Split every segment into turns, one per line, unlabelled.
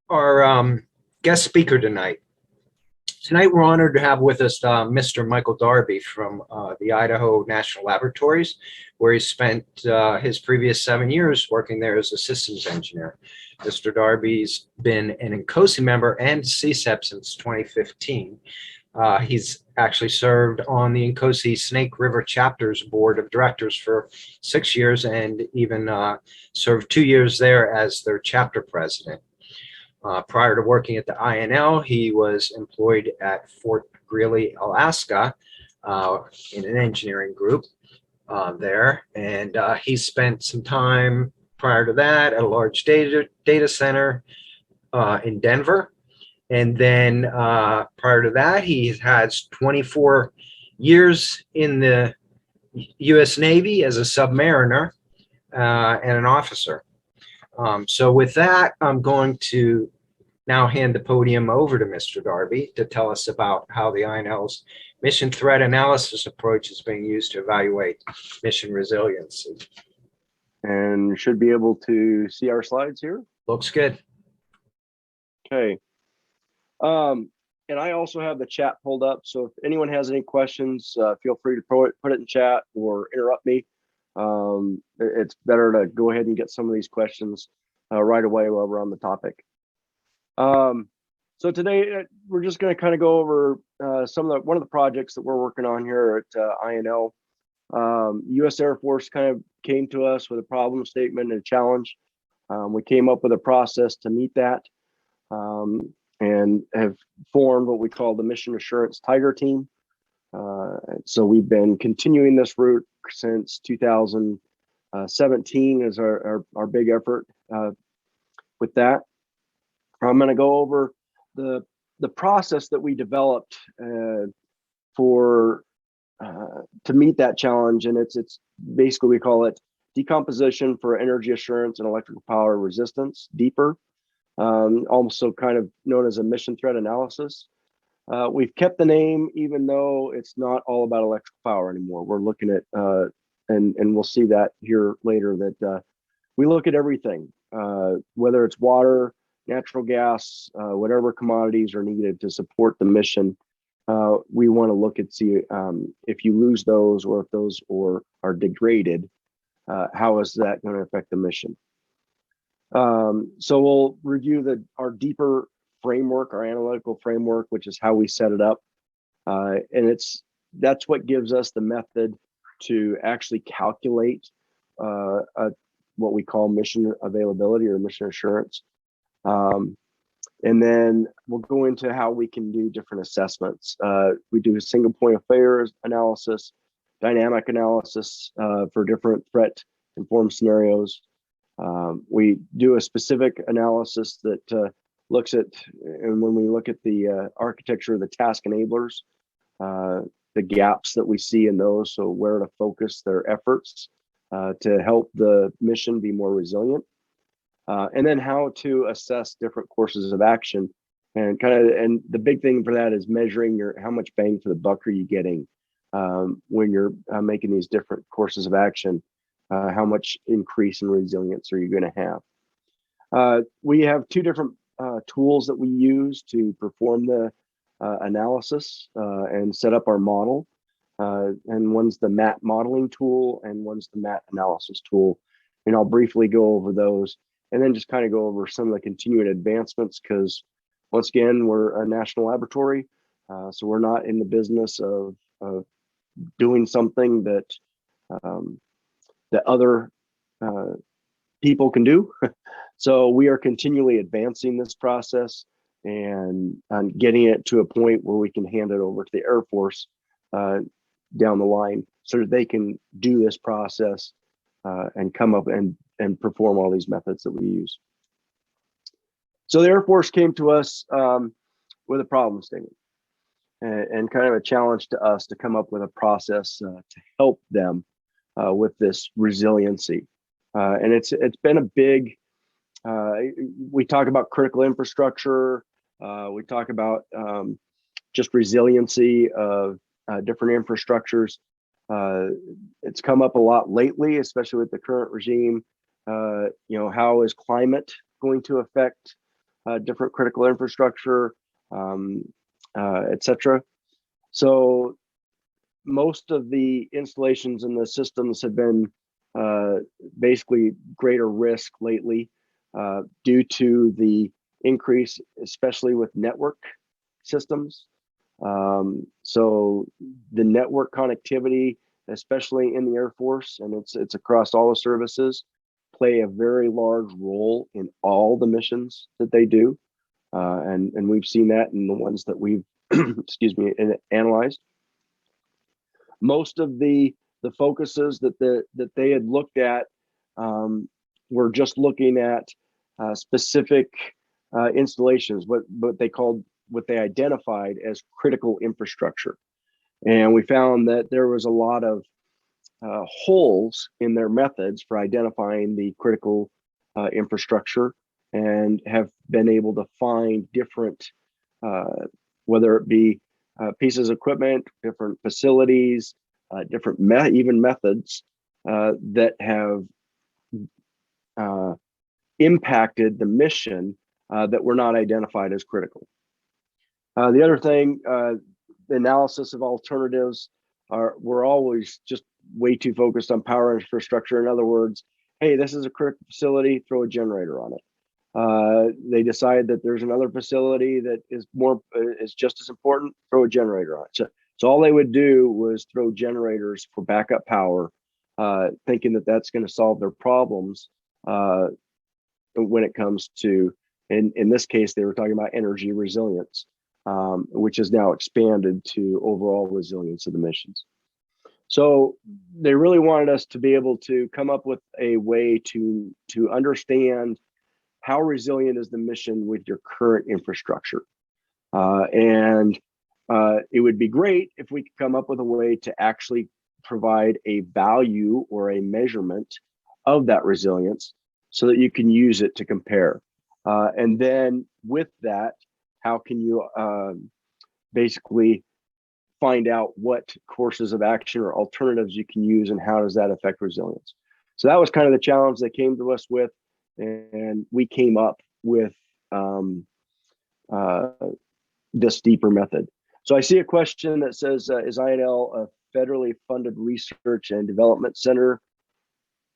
our guest speaker tonight. Tonight, we're honored to have with us Mr. Michael Darby from the Idaho National Laboratories, where he spent his previous 7 years working there as a systems engineer. Mr. Darby's been an Incose member and CSEP since 2015. He's actually served on the Incose Snake River Chapter's board of directors for 6 years and even served 2 years there as their chapter president. Prior to working at the INL, he was employed at Fort Greely, Alaska, in an engineering group there. And he spent some time prior to that at a large data center in Denver. And then prior to that, he has 24 years in the U.S. Navy as a submariner and an officer. So with that, I'm going to now hand the podium over to Mr. Darby to tell us about how the INL's mission threat analysis approach is being used to evaluate mission resiliency.
And should be able to see our slides here.
Looks good.
Okay. And I also have the chat pulled up. So if anyone has any questions, feel free to put it in chat or interrupt me. It's better to go ahead and get some of these questions right away while we're on the topic. So today we're just going to kind of go over one of the projects that we're working on here at INL. U.S. Air Force kind of came to us with a problem statement and a challenge. We came up with a process to meet that and have formed what we call the Mission Assurance Tiger Team. So we've been continuing this route since 2017 is our big effort with that. I'm going to go over the process that we developed to meet that challenge, and it's basically, we call it decomposition for energy assurance and electrical power resistance, deeper, also kind of known as a mission threat analysis. We've kept the name even though it's not all about electrical power anymore. We're looking at and we'll see that here later, that we look at everything, whether it's water, natural gas, whatever commodities are needed to support the mission. We want to look at see if you lose those, or if those are degraded, how is that going to affect the mission? So we'll review our deeper framework, our analytical framework, which is how we set it up, and that's what gives us the method to actually calculate what we call mission availability or mission assurance. And then we'll go into how we can do different assessments. We do a single point of failure analysis, dynamic analysis for different threat informed scenarios. We do a specific analysis that looks at, and when we look at the architecture of the task enablers, the gaps that we see in those, so where to focus their efforts to help the mission be more resilient. And then how to assess different courses of action, and the big thing for that is measuring how much bang for the buck are you getting when you're making these different courses of action. How much increase in resilience are you going to have? We have two different tools that we use to perform the analysis and set up our model. And one's the MAT modeling tool, and one's the MAT analysis tool. And I'll briefly go over those, and then just kind of go over some of the continuing advancements, because once again, we're a national laboratory. So we're not in the business of doing something that other people can do. So we are continually advancing this process and getting it to a point where we can hand it over to the Air Force down the line, so that they can do this process and come up and perform all these methods that we use. So the Air Force came to us with a problem statement and kind of a challenge to us to come up with a process to help them with this resiliency. And it's been a big, we talk about critical infrastructure, we talk about just resiliency of different infrastructures. It's come up a lot lately, especially with the current regime. How is climate going to affect different critical infrastructure, etc. So most of the installations in the systems have been basically greater risk lately due to the increase, especially with network systems. So the network connectivity, especially in the Air Force, and it's across all the services, play a very large role in all the missions that they do. And we've seen that in the ones that we've, excuse me, analyzed. Most of the focuses that they had looked at were just looking at specific installations, what they identified as critical infrastructure. And we found that there was a lot of holes in their methods for identifying the critical infrastructure, and have been able to find different, whether it be pieces of equipment, different facilities, different even methods that have impacted the mission that were not identified as critical. The other thing, the analysis of alternatives we're always just way too focused on power infrastructure. In other words, hey, this is a critical facility, throw a generator on it. They decide that there's another facility that is just as important, throw a generator on it. So all they would do was throw generators for backup power, thinking that that's going to solve their problems when it comes to, in this case, they were talking about energy resilience, which is now expanded to overall resilience of the missions. So they really wanted us to be able to come up with a way to understand how resilient is the mission with your current infrastructure. And it would be great if we could come up with a way to actually provide a value or a measurement of that resilience so that you can use it to compare. And then with that, how can you basically find out what courses of action or alternatives you can use, and how does that affect resilience? So that was kind of the challenge they came to us with, and we came up with this deeper method. So I see a question that says, is INL a federally funded research and development center?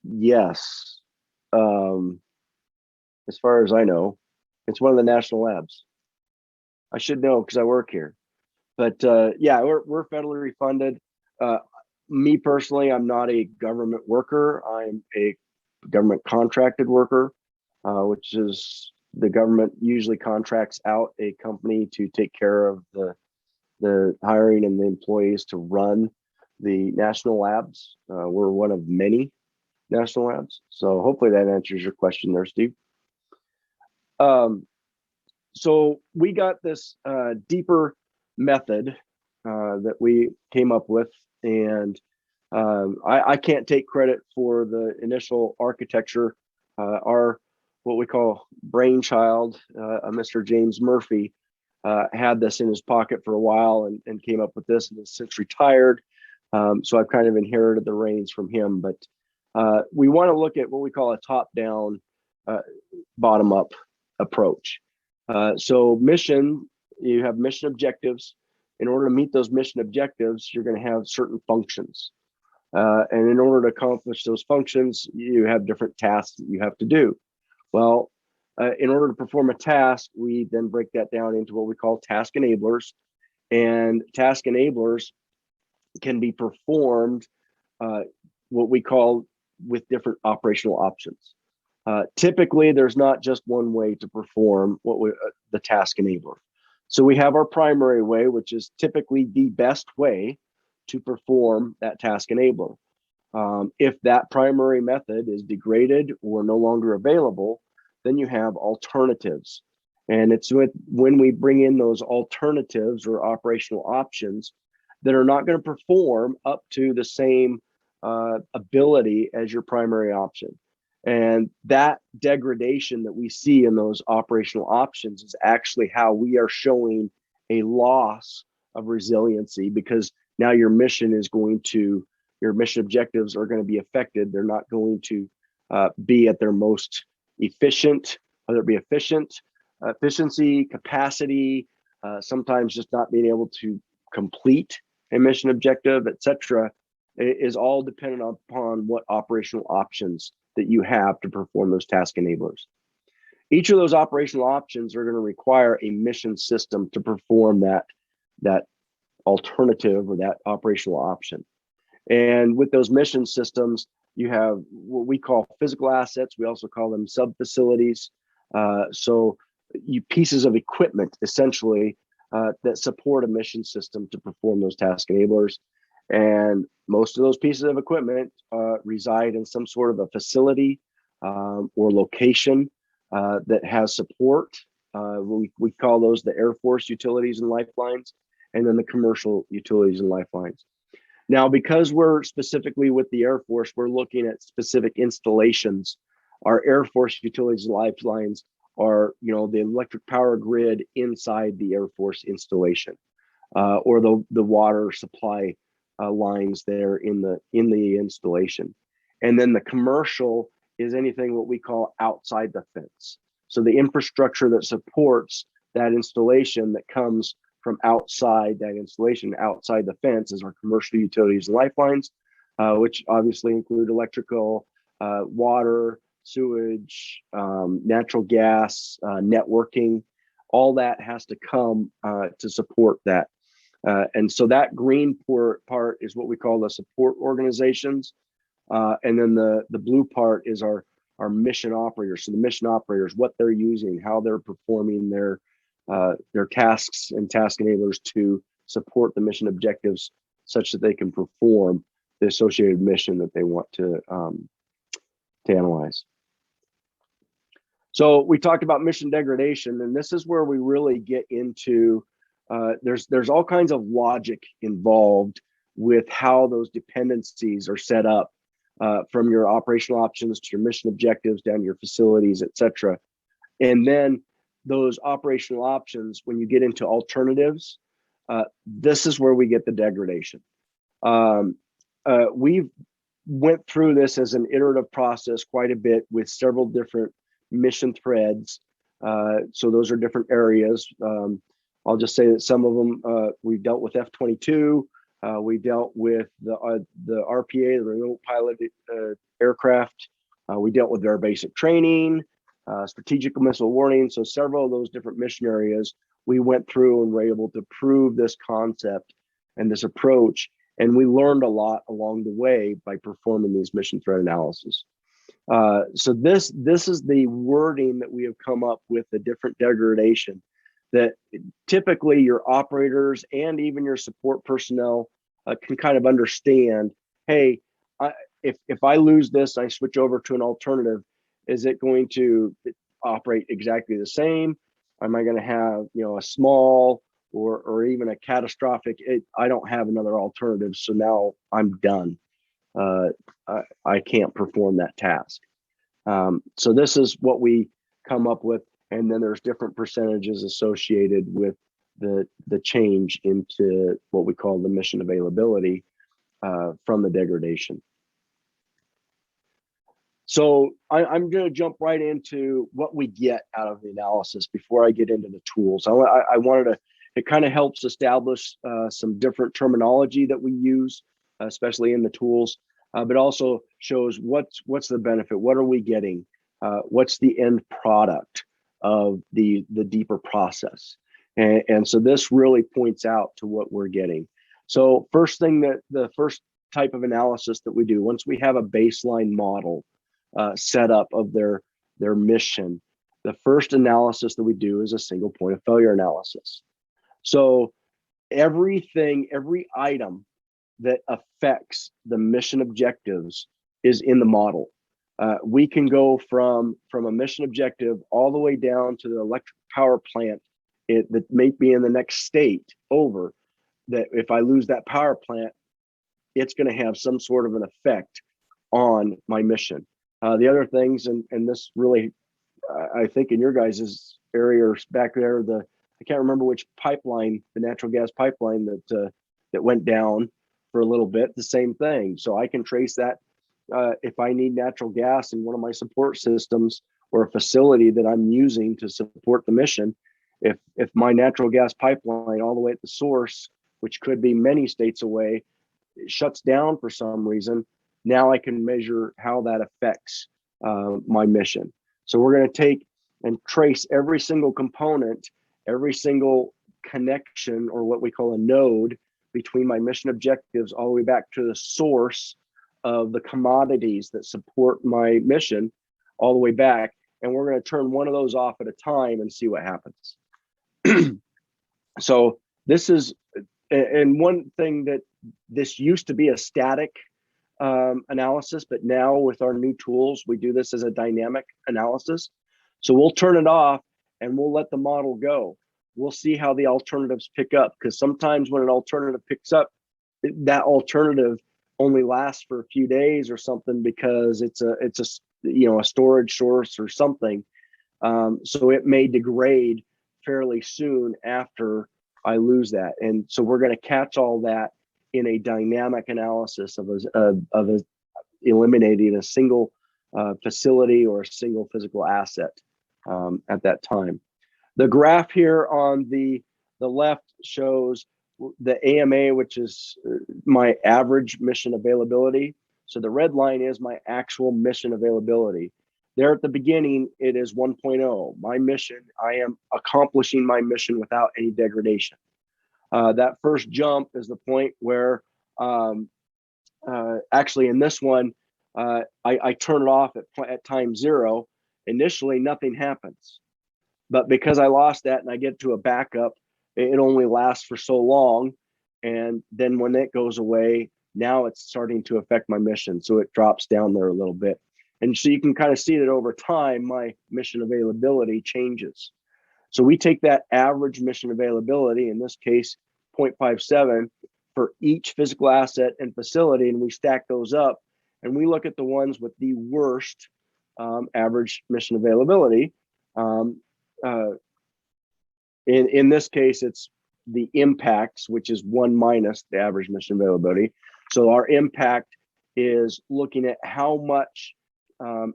Yes. As far as I know, it's one of the national labs. I should know because I work here. But yeah, we're federally funded. Me personally, I'm not a government worker. I'm a government contracted worker, which is the government usually contracts out a company to take care of the hiring and the employees to run the national labs. We're one of many national labs. So hopefully that answers your question there, Steve. So we got this deeper method that we came up with, and I can't take credit for the initial architecture. Our what we call brainchild, Mr. James Murphy, had this in his pocket for a while and came up with this, and has since retired. So I've kind of inherited the reins from him. But we want to look at what we call a top-down, bottom-up approach. So mission, you have mission objectives. In order to meet those mission objectives, you're going to have certain functions. And in order to accomplish those functions, you have different tasks that you have to do. Well, in order to perform a task, we then break that down into what we call task enablers. And task enablers can be performed what we call with different operational options. Typically, there's not just one way to perform the task enabler. So we have our primary way, which is typically the best way to perform that task enabler. If that primary method is degraded or no longer available, then you have alternatives. And it's when we bring in those alternatives or operational options that are not going to perform up to the same ability as your primary option. And that degradation that we see in those operational options is actually how we are showing a loss of resiliency, because now your mission objectives are going to be affected. They're not going to be at their most efficient, whether it be efficient, efficiency, capacity, sometimes just not being able to complete a mission objective, etc., is all dependent upon what operational options that you have to perform those task enablers. Each of those operational options are going to require a mission system to perform that alternative or that operational option. And with those mission systems, you have what we call physical assets. We also call them sub-facilities. So you pieces of equipment, essentially, that support a mission system to perform those task enablers. And most of those pieces of equipment reside in some sort of a facility or location that has support. We call those the Air Force utilities and lifelines, and then the commercial utilities and lifelines. Now, because we're specifically with the Air Force, we're looking at specific installations. Our Air Force utilities and lifelines are, the electric power grid inside the Air Force installation, or the water supply lines there in the installation. And then the commercial is anything what we call outside the fence. So the infrastructure that supports that installation that comes from outside that installation, outside the fence, is our commercial utilities and lifelines, which obviously include electrical, water, sewage, natural gas, networking. All that has to come to support that. And so that green part is what we call the support organizations. And then the blue part is our mission operators. So the mission operators, what they're using, how they're performing their tasks and task enablers to support the mission objectives such that they can perform the associated mission that they want to analyze. So we talked about mission degradation, and this is where we really get into there's all kinds of logic involved with how those dependencies are set up, from your operational options to your mission objectives down to your facilities, etc. And then those operational options, when you get into alternatives, this is where we get the degradation. We've went through this as an iterative process quite a bit with several different mission threads. So those are different areas. I'll just say that some of them we've dealt with F-22. We dealt with the RPA, the remote piloted aircraft. We dealt with their basic training, strategic missile warning. So several of those different mission areas we went through and were able to prove this concept and this approach. And we learned a lot along the way by performing these mission threat analysis. So this is the wording that we have come up with, the different degradation that typically your operators and even your support personnel can kind of understand. Hey, if I lose this, I switch over to an alternative, is it going to operate exactly the same? Am I going to have a small or even a catastrophic? I don't have another alternative, so now I'm done. I can't perform that task. So this is what we come up with, and then there's different percentages associated with the change into what we call the mission availability from the degradation. So I'm going to jump right into what we get out of the analysis before I get into the tools. I wanted to, it kind of helps establish some different terminology that we use, especially in the tools, but also shows what's the benefit, what are we getting, what's the end product of the deeper process. And so this really points out to what we're getting. So first thing, that the first type of analysis that we do, once we have a baseline model set up of their mission, the first analysis that we do is a single point of failure analysis. So everything, every item that affects the mission objectives is in the model. We can go from a mission objective all the way down to the electric power plant that may be in the next state over, that if I lose that power plant, it's going to have some sort of an effect on my mission. The other things, and this really, I think in your guys' area back there, I can't remember which pipeline, the natural gas pipeline that went down for a little bit, the same thing. So I can trace that if I need natural gas in one of my support systems, or a facility that I'm using to support the mission, if my natural gas pipeline all the way at the source, which could be many states away, shuts down for some reason, now I can measure how that affects my mission. So we're going to take and trace every single component, every single connection, or what we call a node, between my mission objectives all the way back to the source of the commodities that support my mission, all the way back. And we're going to turn one of those off at a time and see what happens. So this is, and one thing that this used to be a static analysis, but now with our new tools, we do this as a dynamic analysis. So we'll turn it off and we'll let the model go. We'll see how the alternatives pick up, because sometimes when an alternative picks up, that alternative only lasts for a few days or something, because it's a a storage source or something. So it may degrade fairly soon after I lose that. And so we're going to catch all that in a dynamic analysis of eliminating a single facility or a single physical asset at that time. The graph here on the left shows the AMA, which is my average mission availability. So the red line is my actual mission availability. There at the beginning, it is 1.0. My mission, I am accomplishing my mission without any degradation. That first jump is the point where, actually in this one, I turn it off at time 0. Initially, nothing happens. But because I lost that and I get to a backup, it only lasts for so long. And then when it goes away, now it's starting to affect my mission. So it drops down there a little bit. And so you can kind of see that over time, my mission availability changes. So we take that average mission availability, in this case, 0.57 for each physical asset and facility, and we stack those up, and we look at the ones with the worst average mission availability. In this case, it's the impacts, which is 1 minus the average mission availability. So our impact is looking at how much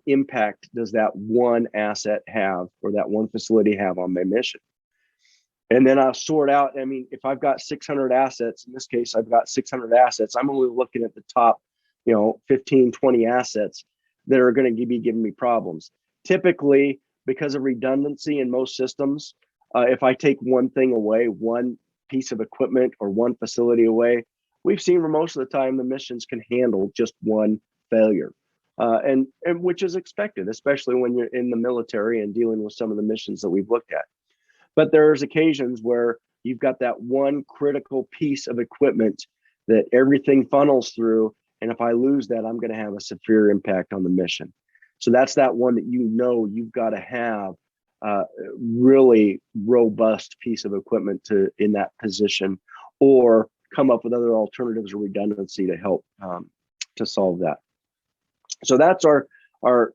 impact does that one asset have, or that one facility have, on my mission. And then I'll sort out, I mean, if I've got 600 assets, in this case, I've got 600 assets, I'm only looking at the top, 15, 20 assets that are going to be giving me problems. Typically, because of redundancy in most systems, if I take one thing away, one piece of equipment or one facility away, we've seen for most of the time the missions can handle just one failure. And which is expected, especially when you're in the military and dealing with some of the missions that we've looked at. But there's occasions where you've got that one critical piece of equipment that everything funnels through, and if I lose that, I'm going to have a severe impact on the mission. So that's that one that you've got to have a really robust piece of equipment in that position, or come up with other alternatives or redundancy to help to solve that. So that's our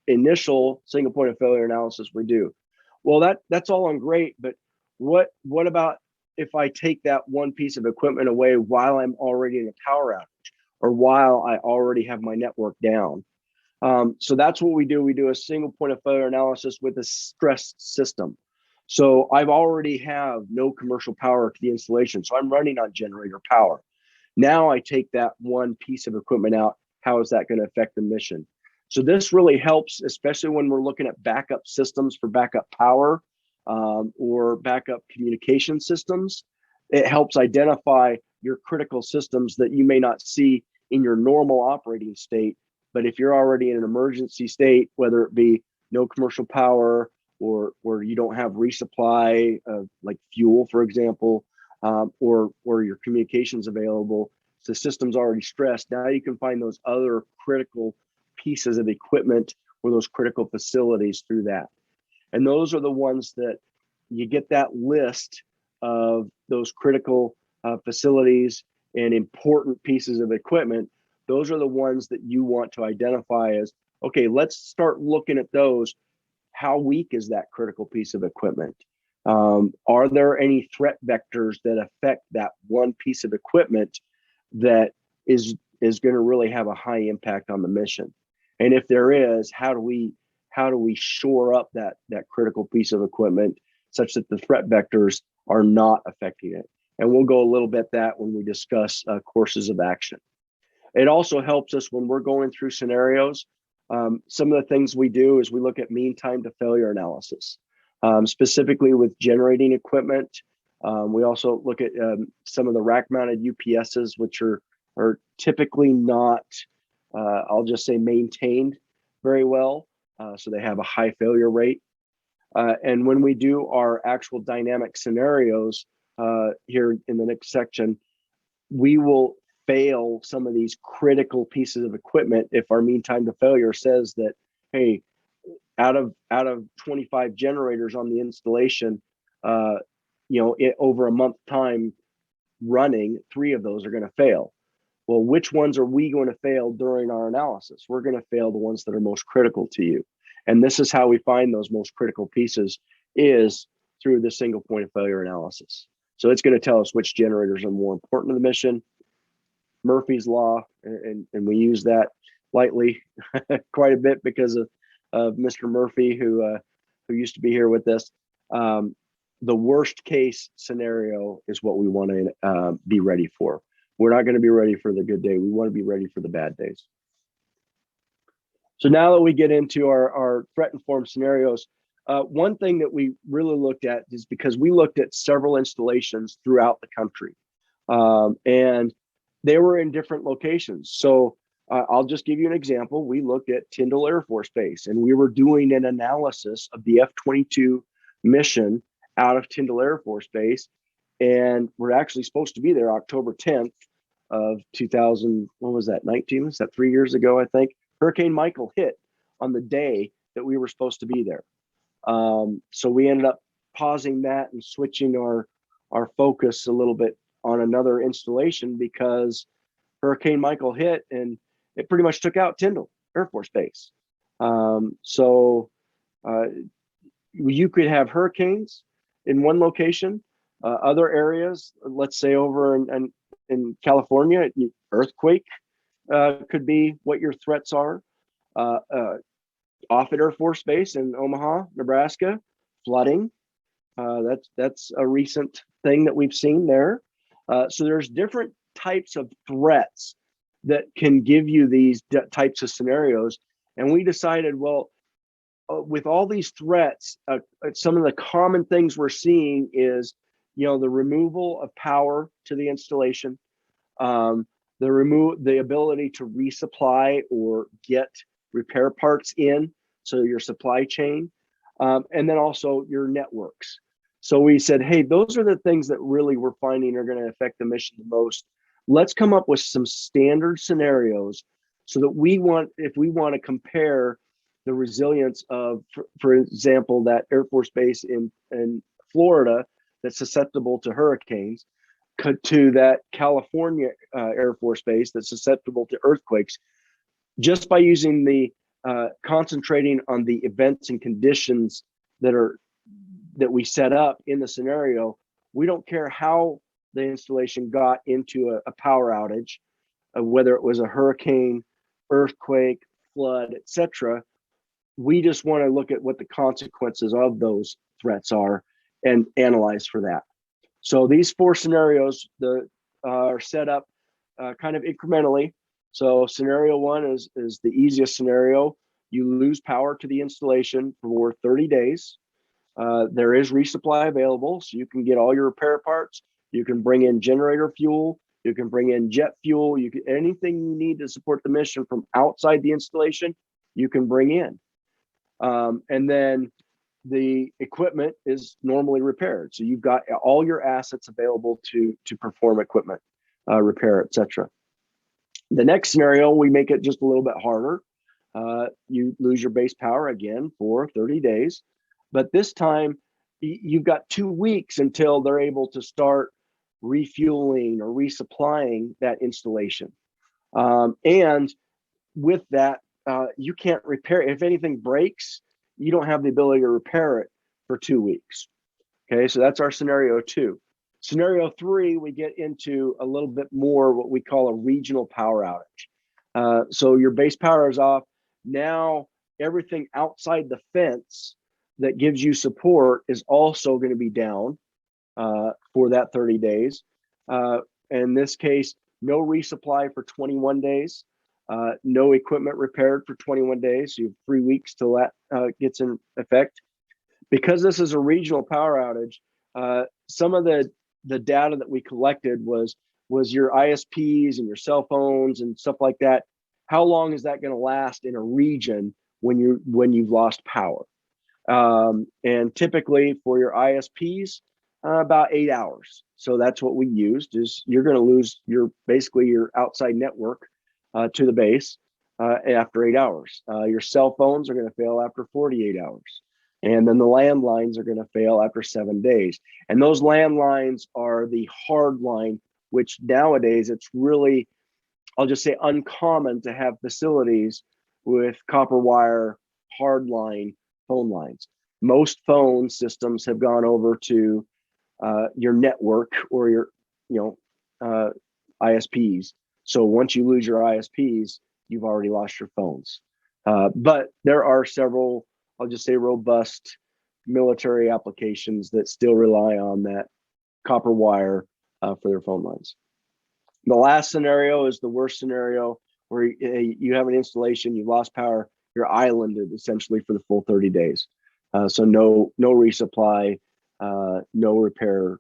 initial single point of failure analysis we do. Well, that's all on great, but what about if I take that one piece of equipment away while I'm already in a power outage, or while I already have my network down? So that's what we do. We do a single point of failure analysis with a stressed system. So I've already have no commercial power to the installation, so I'm running on generator power. Now I take that one piece of equipment out. How is that going to affect the mission? So this really helps, especially when we're looking at backup systems for backup power or backup communication systems. It helps identify your critical systems that you may not see in your normal operating state. But if you're already in an emergency state, whether it be no commercial power, or you don't have resupply of like fuel, for example, or your communications available, the system's already stressed. Now you can find those other critical pieces of equipment or those critical facilities through that. And those are the ones that you get that list of those critical facilities and important pieces of equipment. Those are the ones that you want to identify as, okay, let's start looking at those. How weak is that critical piece of equipment? Are there any threat vectors that affect that one piece of equipment that is going to really have a high impact on the mission? And if there is, how do we shore up that critical piece of equipment such that the threat vectors are not affecting it? And we'll go a little bit that when we discuss courses of action. It also helps us when we're going through scenarios. Some of the things we do is we look at mean time to failure analysis, specifically with generating equipment. We also look at some of the rack mounted UPSs, which are typically not, I'll just say, maintained very well. So they have a high failure rate. And when we do our actual dynamic scenarios here in the next section, we will fail some of these critical pieces of equipment if our mean time to failure says that, hey, out of 25 generators on the installation, over a month time running, 3 of those are going to fail. Well, which ones are we going to fail during our analysis? We're going to fail the ones that are most critical to you. And this is how we find those most critical pieces, is through the single point of failure analysis. So it's going to tell us which generators are more important to the mission. Murphy's Law, and we use that lightly quite a bit because of Mr. Murphy, who used to be here with us. The worst case scenario is what we want to be ready for. We're not going to be ready for the good day. We want to be ready for the bad days. So now that we get into our threat-informed scenarios, one thing that we really looked at is because we looked at several installations throughout the country, and they were in different locations. So I'll just give you an example. We looked at Tyndall Air Force Base, and we were doing an analysis of the F-22 mission out of Tyndall Air Force Base. And we're actually supposed to be there October 10th of 2000. What was that, 19? Was that 3 years ago, I think? Hurricane Michael hit on the day that we were supposed to be there. So we ended up pausing that and switching our focus a little bit on another installation because Hurricane Michael hit and it pretty much took out Tyndall Air Force Base. So you could have hurricanes in one location, other areas, let's say over in California, earthquake could be what your threats are. Off at Air Force Base in Omaha, Nebraska, flooding. That's a recent thing that we've seen there. So there's different types of threats that can give you these types of scenarios. And we decided, well, with all these threats, some of the common things we're seeing is, the removal of power to the installation, the ability to resupply or get repair parts in, so your supply chain, and then also your networks. So we said, hey, those are the things that really we're finding are going to affect the mission the most. Let's come up with some standard scenarios so that if we want to compare the resilience of, for example, that Air Force Base in Florida that's susceptible to hurricanes, to that California Air Force Base that's susceptible to earthquakes, just by using the concentrating on the events and conditions that we set up in the scenario. We don't care how the installation got into a power outage, whether it was a hurricane, earthquake, flood, etc. We just want to look at what the consequences of those threats are and analyze for that. So these 4 scenarios are set up kind of incrementally. So scenario 1 is the easiest scenario. You lose power to the installation for 30 days. There is resupply available, so you can get all your repair parts. You can bring in generator fuel. You can bring in jet fuel. Anything you need to support the mission from outside the installation, you can bring in. And then the equipment is normally repaired. So you've got all your assets available to perform equipment repair, etc. The next scenario, we make it just a little bit harder. You lose your base power again for 30 days, but this time you've got 2 weeks until they're able to start refueling or resupplying that installation. And with that, you can't repair. If anything breaks, you don't have the ability to repair it for 2 weeks. Okay, so that's our scenario 2. Scenario 3, we get into a little bit more what we call a regional power outage. So your base power is off. Now everything outside the fence that gives you support is also going to be down for that 30 days. In this case, no resupply for 21 days, no equipment repaired for 21 days. So you have 3 weeks till that gets in effect. Because this is a regional power outage, some of the data that we collected was your ISPs and your cell phones and stuff like that. How long is that going to last in a region when you've lost power? And typically for your ISPs, about 8 hours. So that's what we used. Is you're going to lose basically your outside network to the base after 8 hours. Your cell phones are going to fail after 48 hours. And then the landlines are going to fail after 7 days. And those landlines are the hard line, which nowadays it's really, I'll just say, uncommon to have facilities with copper wire hard line phone lines. Most phone systems have gone over to your network or your ISPs. So once you lose your ISPs, you've already lost your phones. But there are several, I'll just say, robust military applications that still rely on that copper wire for their phone lines. The last scenario is the worst scenario, where you have an installation, you've lost power, you're islanded essentially for the full 30 days. So no resupply, no repair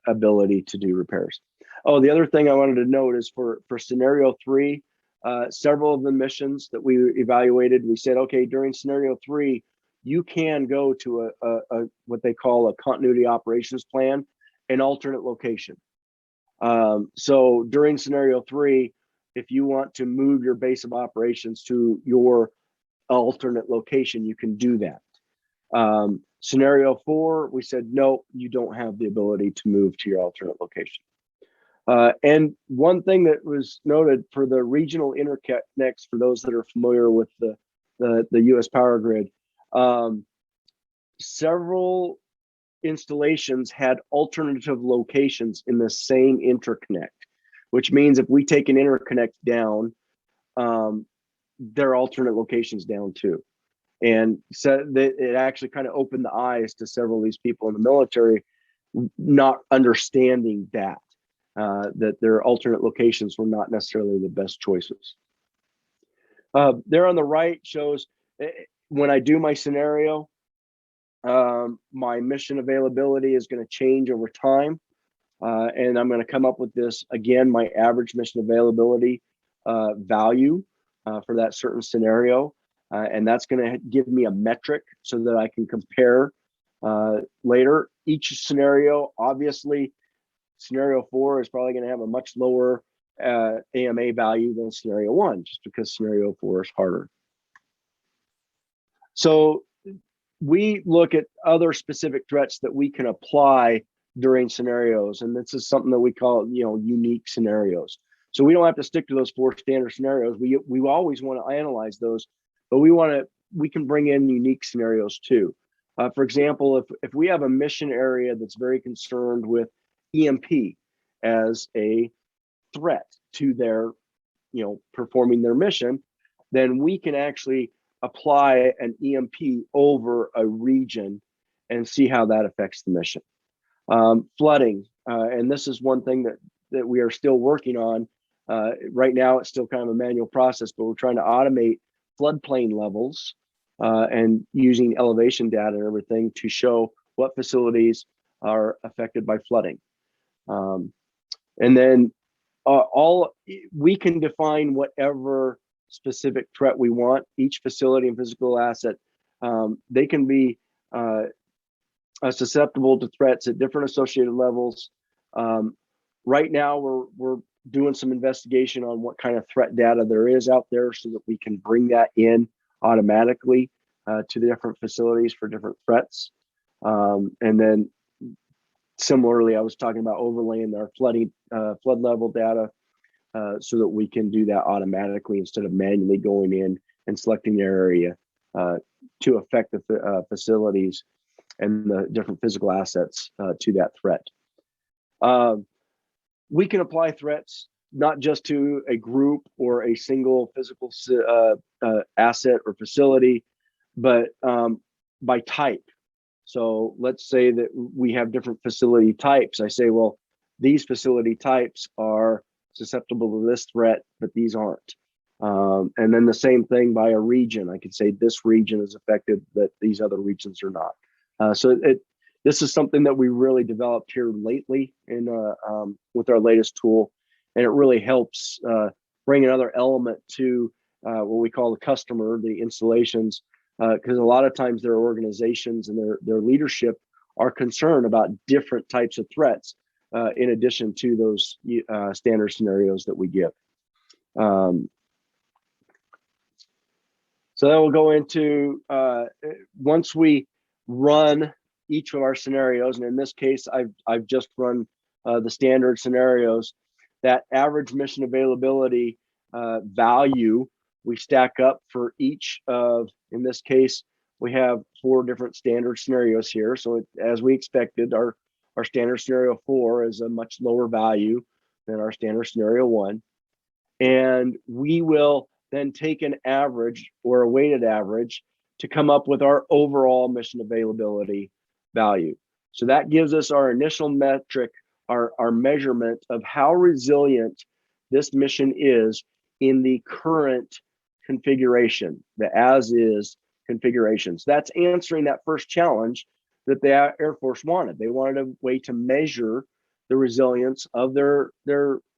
ability to do repairs. Oh, the other thing I wanted to note is for scenario 3, several of the missions that we evaluated, we said, okay, during scenario 3, you can go to a what they call a continuity operations plan, an alternate location. So during scenario 3, if you want to move your base of operations to your alternate location, you can do that. Scenario 4, we said, no, you don't have the ability to move to your alternate location. And one thing that was noted for the regional interconnects, for those that are familiar with the U.S. power grid, several installations had alternative locations in the same interconnect, which means if we take an interconnect down, there are alternate locations down too. And so it actually kind of opened the eyes to several of these people in the military, not understanding that their alternate locations were not necessarily the best choices. There on the right shows when I do my scenario, my mission availability is going to change over time. And I'm going to come up with this, again, my average mission availability value for that certain scenario. And that's going to give me a metric so that I can compare later. Each scenario, obviously, scenario 4 is probably going to have a much lower AMA value than scenario 1, just because scenario 4 is harder. So we look at other specific threats that we can apply during scenarios, and this is something that we call, unique scenarios. So we don't have to stick to those 4 standard scenarios. We always want to analyze those, but we can bring in unique scenarios too. For example, if we have a mission area that's very concerned with EMP as a threat to their, performing their mission, then we can actually apply an EMP over a region and see how that affects the mission. Flooding, and this is one thing that we are still working on. Right now, it's still kind of a manual process, but we're trying to automate floodplain levels and using elevation data and everything to show what facilities are affected by flooding. And then we can define whatever specific threat we want. Each facility and physical asset, they can be susceptible to threats at different associated levels. Right now, we're doing some investigation on what kind of threat data there is out there so that we can bring that in automatically to the different facilities for different threats. And then similarly, I was talking about overlaying our flood level data so that we can do that automatically instead of manually going in and selecting the area to affect the facilities and the different physical assets to that threat. We can apply threats not just to a group or a single physical asset or facility, but by type. So let's say that we have different facility types. I say, well, these facility types are susceptible to this threat, but these aren't. And then the same thing by a region. I could say this region is affected, but these other regions are not. This is something that we really developed here lately in with our latest tool, and it really helps bring another element to what we call the customer, the installations, because a lot of times their organizations and their leadership are concerned about different types of threats in addition to those standard scenarios that we give. So then we'll go into, once we run each of our scenarios, and in this case, I've just run the standard scenarios, that average mission availability value we stack up for each of, in this case, we have 4 different standard scenarios here. So as we expected, our standard scenario 4 is a much lower value than our standard scenario 1. And we will then take an average or a weighted average to come up with our overall mission availability value. So that gives us our initial metric, our measurement of how resilient this mission is in the current configuration, the as-is configuration. So that's answering that first challenge that the Air Force wanted. They wanted a way to measure the resilience of their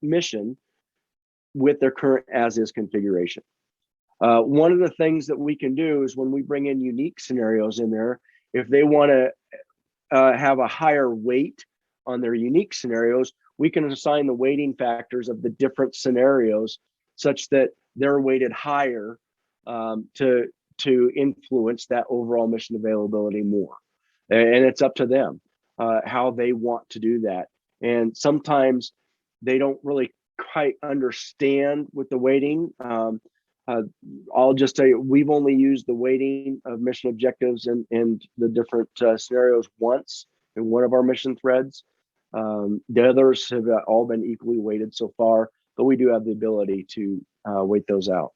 mission with their current as-is configuration. One of the things that we can do is when we bring in unique scenarios in there, if they want to have a higher weight on their unique scenarios, we can assign the weighting factors of the different scenarios such that they're weighted higher to influence that overall mission availability more. And it's up to them how they want to do that. And sometimes they don't really quite understand with the weighting. I'll just tell you, we've only used the weighting of mission objectives and the different scenarios once in one of our mission threads. The others have all been equally weighted so far, but we do have the ability to weight those out.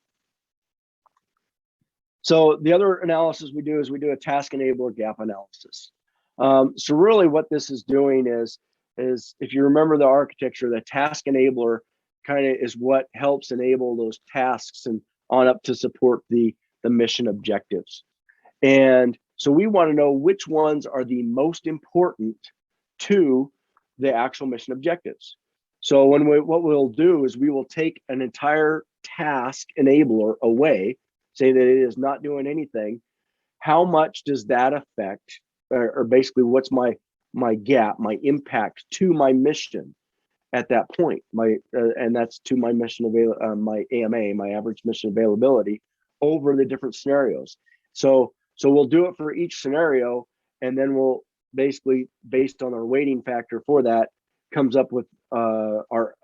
So the other analysis we do is we do a task enabler gap analysis. So really what this is doing is if you remember the architecture, the task enabler kind of is what helps enable those tasks and on up to support the mission objectives. And so we want to know which ones are the most important to the actual mission objectives. So what we'll do is we will take an entire task enabler away, say that it is not doing anything. How much does that affect, or basically what's my gap, my impact to my mission at that point? And that's to my mission my AMA, my average mission availability over the different scenarios. So we'll do it for each scenario, and then we'll basically, based on our weighting factor for that, comes up with our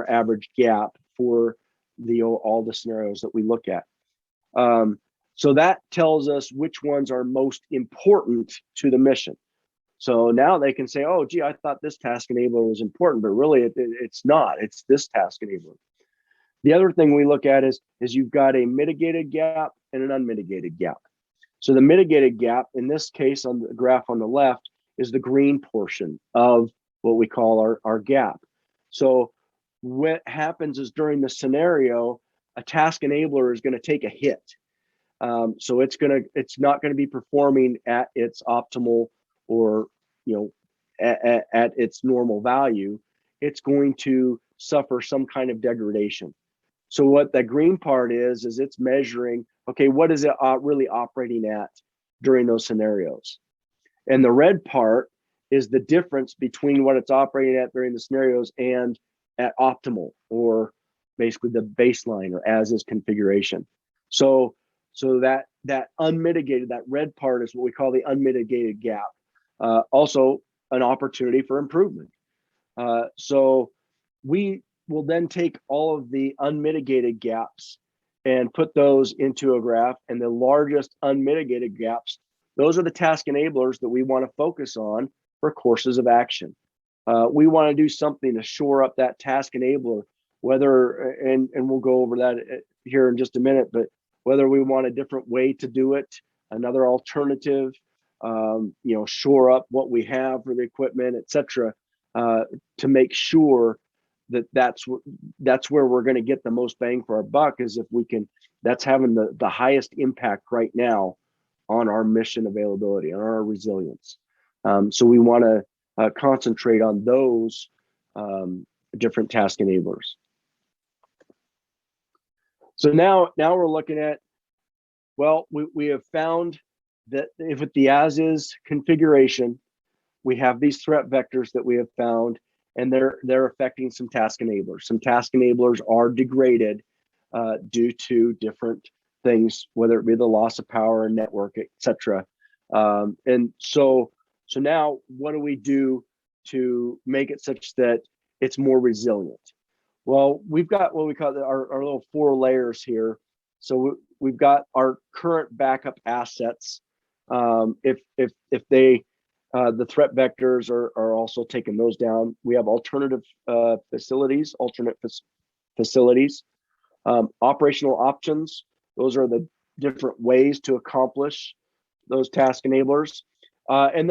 average gap for all the scenarios that we look at. So that tells us which ones are most important to the mission. So now they can say, oh, gee, I thought this task enabler was important, but really it's not. It's this task enabler. The other thing we look at is you've got a mitigated gap and an unmitigated gap. So the mitigated gap, in this case on the graph on the left, is the green portion of what we call our gap. So what happens is during the scenario, a task enabler is going to take a hit. So it's not going to be performing at its optimal or at its normal value. It's going to suffer some kind of degradation. So what the green part is it's measuring, okay, what is it really operating at during those scenarios? And the red part is the difference between what it's operating at during the scenarios and at optimal, or basically the baseline or as is configuration. So that unmitigated, that red part is what we call the unmitigated gap. Also an opportunity for improvement. So we will then take all of the unmitigated gaps and put those into a graph, and the largest unmitigated gaps, those are the task enablers that we want to focus on for courses of action. We want to do something to shore up that task enabler whether, and we'll go over that here in just a minute, but whether we want a different way to do it, another alternative, shore up what we have for the equipment, etc., to make sure that that's where we're going to get the most bang for our buck, is if we can, that's having the highest impact right now on our mission availability, on our resilience. So we want to concentrate on those different task enablers. So now we're looking at, well, we have found that if with the as-is configuration, we have these threat vectors that we have found, and they're affecting some task enablers. Some task enablers are degraded due to different things, whether it be the loss of power, network, etc. And so now what do we do to make it such that it's more resilient? Well, we've got what we call our little 4 layers here. So we've got our current backup assets. If they the threat vectors are also taking those down. We have alternative facilities, operational options. Those are the different ways to accomplish those task enablers. And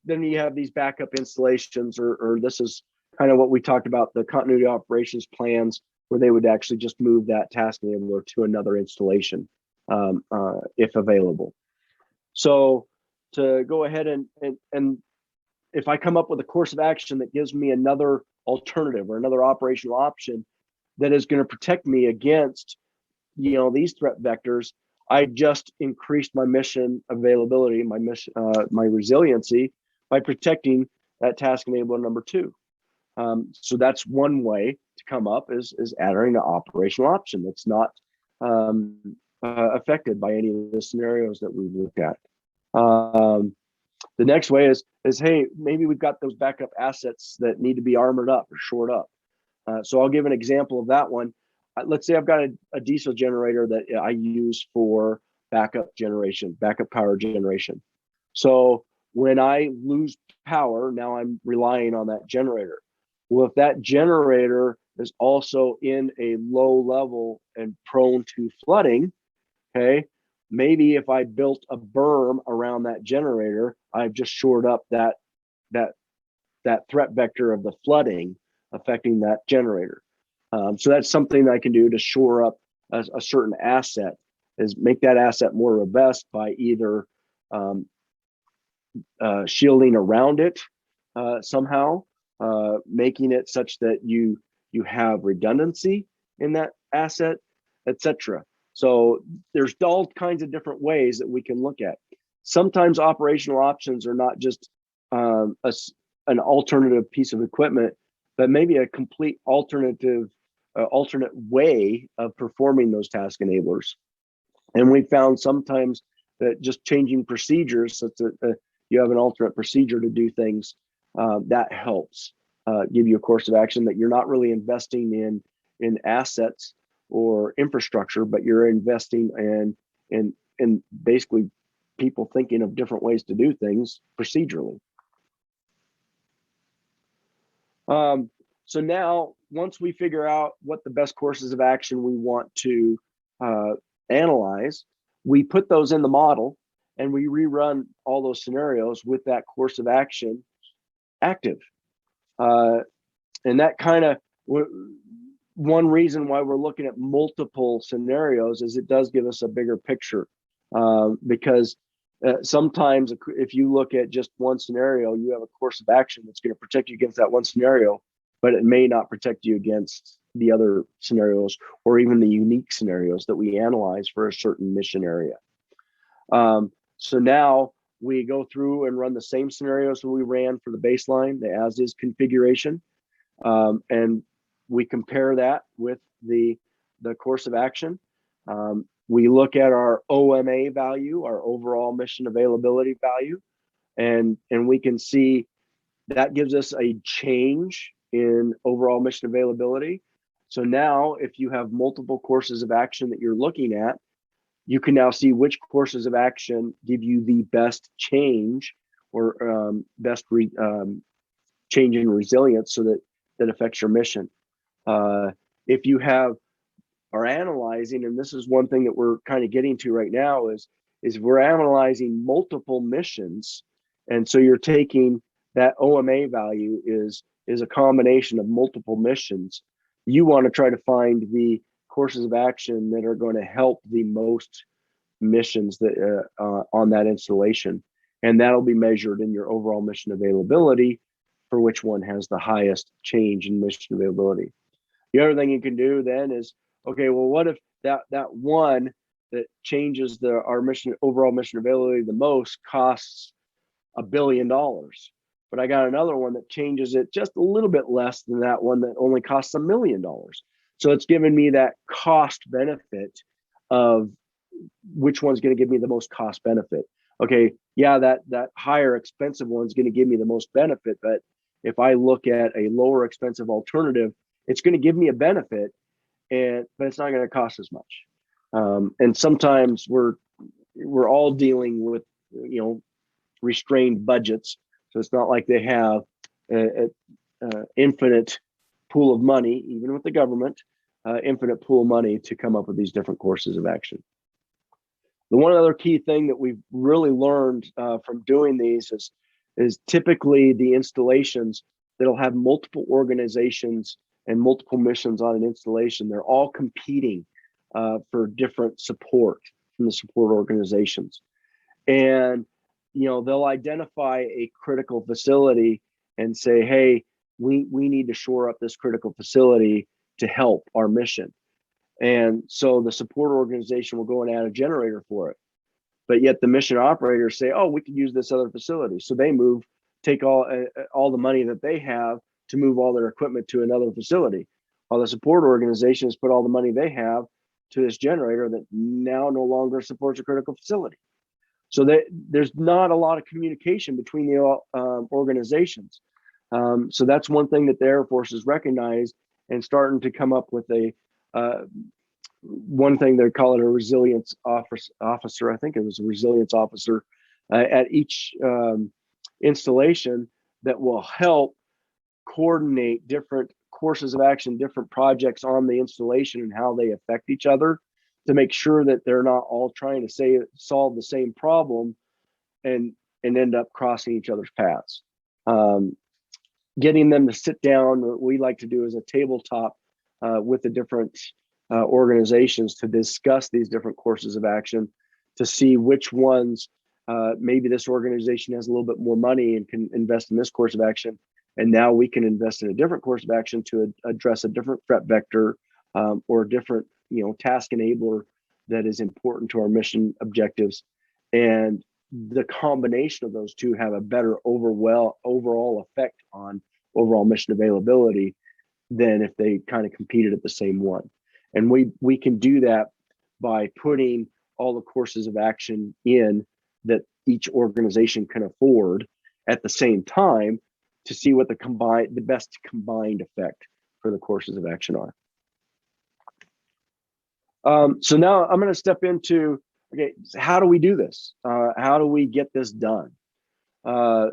then you have these backup installations, or this is kind of what we talked about, the continuity operations plans, where they would actually just move that task enabler to another installation if available. So to go ahead and if I come up with a course of action that gives me another alternative or another operational option that is going to protect me against these threat vectors, I just increased my mission availability, my resiliency, by protecting that task enabler number 2. So that's one way to come up is adding an operational option that's not affected by any of the scenarios that we've looked at. The next way is hey, maybe we've got those backup assets that need to be armored up or shored up. So I'll give an example of that one. Let's say I've got a diesel generator that I use for backup power generation. So when I lose power, now I'm relying on that generator. Well, if that generator is also in a low level and prone to flooding, okay, maybe if I built a berm around that generator, I've just shored up that threat vector of the flooding affecting that generator. So that's something I can do to shore up a certain asset, is make that asset more robust by either shielding around it somehow, making it such that you have redundancy in that asset, etc. So there's all kinds of different ways that we can look at. Sometimes operational options are not just an alternative piece of equipment, but maybe a complete alternate way of performing those task enablers. And we found sometimes that just changing procedures, such that you have an alternate procedure to do things, that helps give you a course of action that you're not really investing in assets or infrastructure, but you're investing in basically people thinking of different ways to do things procedurally. So now, once we figure out what the best courses of action we want to analyze, we put those in the model and we rerun all those scenarios with that course of action active. And that kind of, one reason why we're looking at multiple scenarios is it does give us a bigger picture, because sometimes if you look at just one scenario, you have a course of action that's going to protect you against that one scenario, but it may not protect you against the other scenarios or even the unique scenarios that we analyze for a certain mission area. So now we go through and run the same scenarios that we ran for the baseline, the as-is configuration, and we compare that with the course of action. We look at our OMA value, our overall mission availability value, and we can see that gives us a change in overall mission availability. So now if you have multiple courses of action that you're looking at, you can now see which courses of action give you the best change or change in resilience, so that affects your mission. if you are analyzing, and this is one thing that we're kind of getting to right now, is we're analyzing multiple missions. And so you're taking that OMA value is a combination of multiple missions. You want to try to find the courses of action that are going to help the most missions that on that installation, and that'll be measured in your overall mission availability for which one has the highest change in mission availability. The other thing you can do then is, okay, well, what if that one that changes our overall mission availability the most costs $1 billion, but I got another one that changes it just a little bit less than that one that only costs $1 million. So it's giving me that cost benefit of which one's going to give me the most cost benefit. Okay, yeah, that higher expensive one's going to give me the most benefit, but if I look at a lower expensive alternative, it's going to give me a benefit, but it's not going to cost as much. And sometimes we're all dealing with restrained budgets, so it's not like they have an infinite pool of money, even with the government, infinite pool of money to come up with these different courses of action. The one other key thing that we've really learned from doing these is typically the installations that'll have multiple organizations and multiple missions on an installation. They're all competing for different support from the support organizations. And, they'll identify a critical facility and say, hey, we need to shore up this critical facility to help our mission. And so the support organization will go and add a generator for it. But yet the mission operators say, oh, we could use this other facility. So they take all the money that they have to move all their equipment to another facility, while the support organizations put all the money they have to this generator that now no longer supports a critical facility. So there's not a lot of communication between the organizations. So that's one thing that the Air Force has recognized and starting to come up with one thing they call it a resilience officer. I think it was a resilience officer at each installation that will help coordinate different courses of action, different projects on the installation and how they affect each other, to make sure that they're not all trying to solve the same problem and end up crossing each other's paths. Getting them to sit down, what we like to do is a tabletop with the different organizations to discuss these different courses of action, to see which ones maybe this organization has a little bit more money and can invest in this course of action, and now we can invest in a different course of action to address a different threat vector or a different task enabler that is important to our mission objectives. And the combination of those two have a better overall effect on overall mission availability than if they kind of competed at the same one. And we can do that by putting all the courses of action in that each organization can afford at the same time to see what the best combined effect for the courses of action are. So now I'm going to step into, okay, how do we do this? How do we get this done?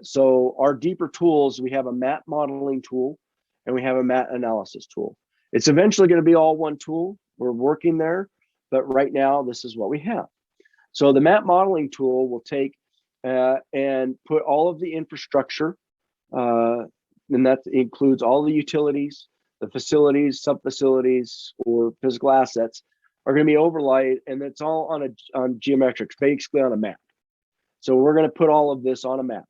So our deeper tools, we have a MAT modeling tool and we have a MAT analysis tool. It's eventually going to be all one tool. We're working there, but right now this is what we have. So the MAT modeling tool will take and put all of the infrastructure, and that includes all the utilities, the facilities, sub-facilities, or physical assets are going to be overlaid, and it's all on geometrics, basically on a map. So we're going to put all of this on a map,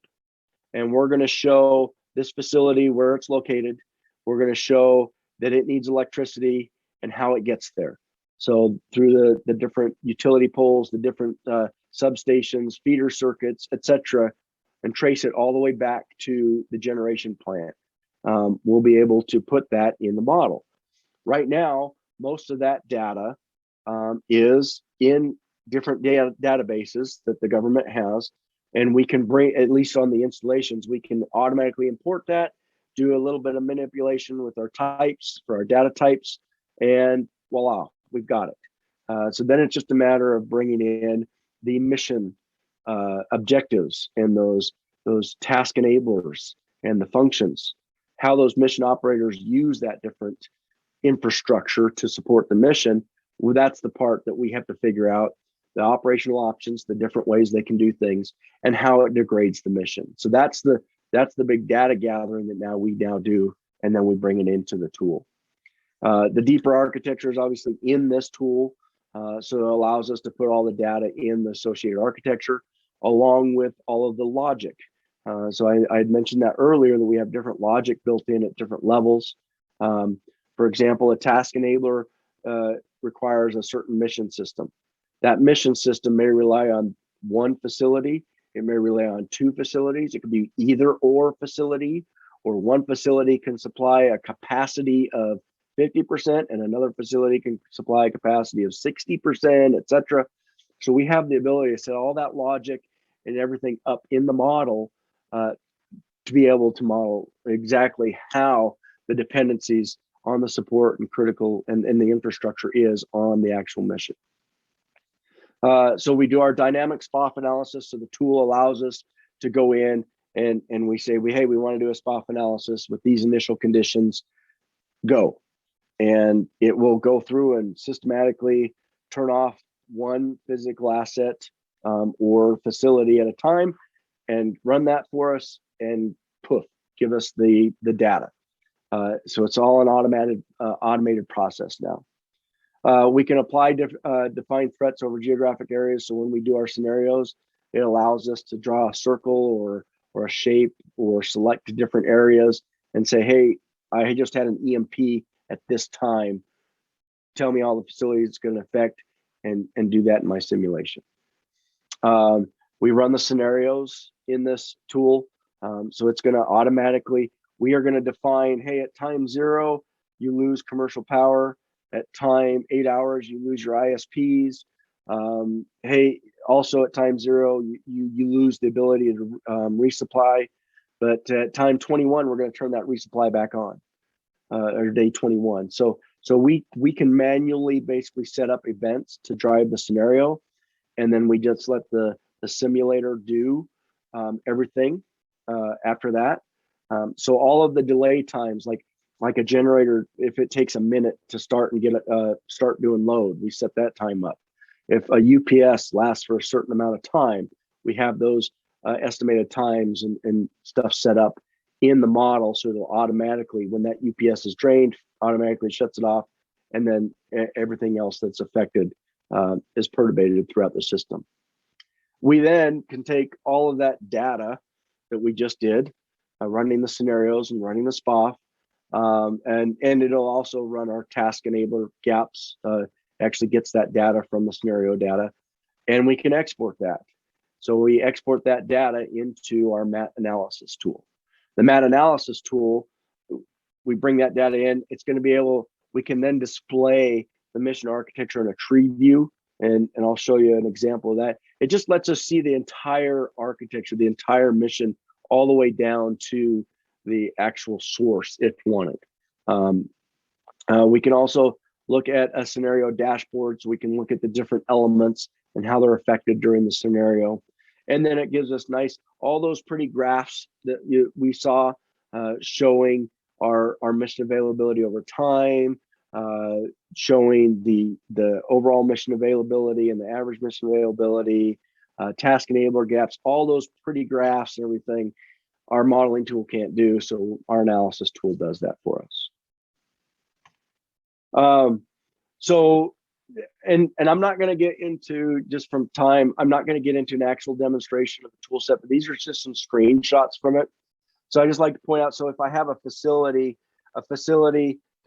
and we're going to show this facility where it's located. We're going to show that it needs electricity and how it gets there. So through the different utility poles, the different substations, feeder circuits, etc., and trace it all the way back to the generation plant. We'll be able to put that in the model. Right now, most of that data is in different databases that the government has, and we can bring, at least on the installations, we can automatically import that, do a little bit of manipulation with our types for our data types, and voila, we've got it. So then it's just a matter of bringing in the mission objectives and those task enablers and the functions, how those mission operators use that different infrastructure to support the mission. Well, that's the part that we have to figure out the operational options, the different ways they can do things, and how it degrades the mission. So that's the big data gathering that we now do, and then we bring it into the tool. The deeper architecture is obviously in this tool, so it allows us to put all the data in the associated architecture along with all of the logic. So I had mentioned that earlier, that we have different logic built in at different levels. For example, a task enabler requires a certain mission system. That mission system may rely on one facility. It may rely on two facilities. It could be either or facility, or one facility can supply a capacity of 50% and another facility can supply a capacity of 60%, et cetera. So we have the ability to set all that logic and everything up in the model to be able to model exactly how the dependencies on the support and critical and the infrastructure is on the actual mission. So we do our dynamic SPOF analysis. So the tool allows us to go in and we say, hey, we want to do a SPOF analysis with these initial conditions, go. And it will go through and systematically turn off one physical asset or facility at a time and run that for us, and poof, give us the data. So it's all an automated process now. We can apply defined threats over geographic areas. So when we do our scenarios, it allows us to draw a circle or a shape or select different areas and say, hey, I just had an EMP at this time. Tell me all the facilities it's going to affect, and do that in my simulation. We run the scenarios in this tool. So it's going to automatically, we are going to define, hey, at time 0, you lose commercial power. At time 8 hours, you lose your ISPs. Hey, also at time 0, you lose the ability to resupply. But at time 21, we're going to turn that resupply back on, or day 21. So we can manually basically set up events to drive the scenario, and then we just let the simulator do everything after that. So all of the delay times, like a generator, if it takes a minute to start and start doing load, we set that time up. If a UPS lasts for a certain amount of time, we have those estimated times and stuff set up in the model, so it'll automatically, when that UPS is drained, automatically shuts it off, and then everything else that's affected is perturbated throughout the system. We then can take all of that data that we just did, running the scenarios and running the SPOF, and it'll also run our task enabler gaps, actually gets that data from the scenario data, and we can export that. So we export that data into our MAT analysis tool. The MAT analysis tool, we bring that data in, it's going to be able, we can then display the mission architecture in a tree view, and I'll show you an example of that. It just lets us see the entire architecture, the entire mission, all the way down to the actual source if wanted. We can also look at a scenario dashboard, so we can look at the different elements and how they're affected during the scenario. And then it gives us all those pretty graphs that we saw showing our mission availability over time, showing the overall mission availability and the average mission availability, task enabler gaps, all those pretty graphs and everything. Our modeling tool can't do, so our analysis tool does that for us. And I'm not going to get into, just from time, I'm not going to get into an actual demonstration of the tool set, but these are just some screenshots from it. So I just like to point out, so if I have a facility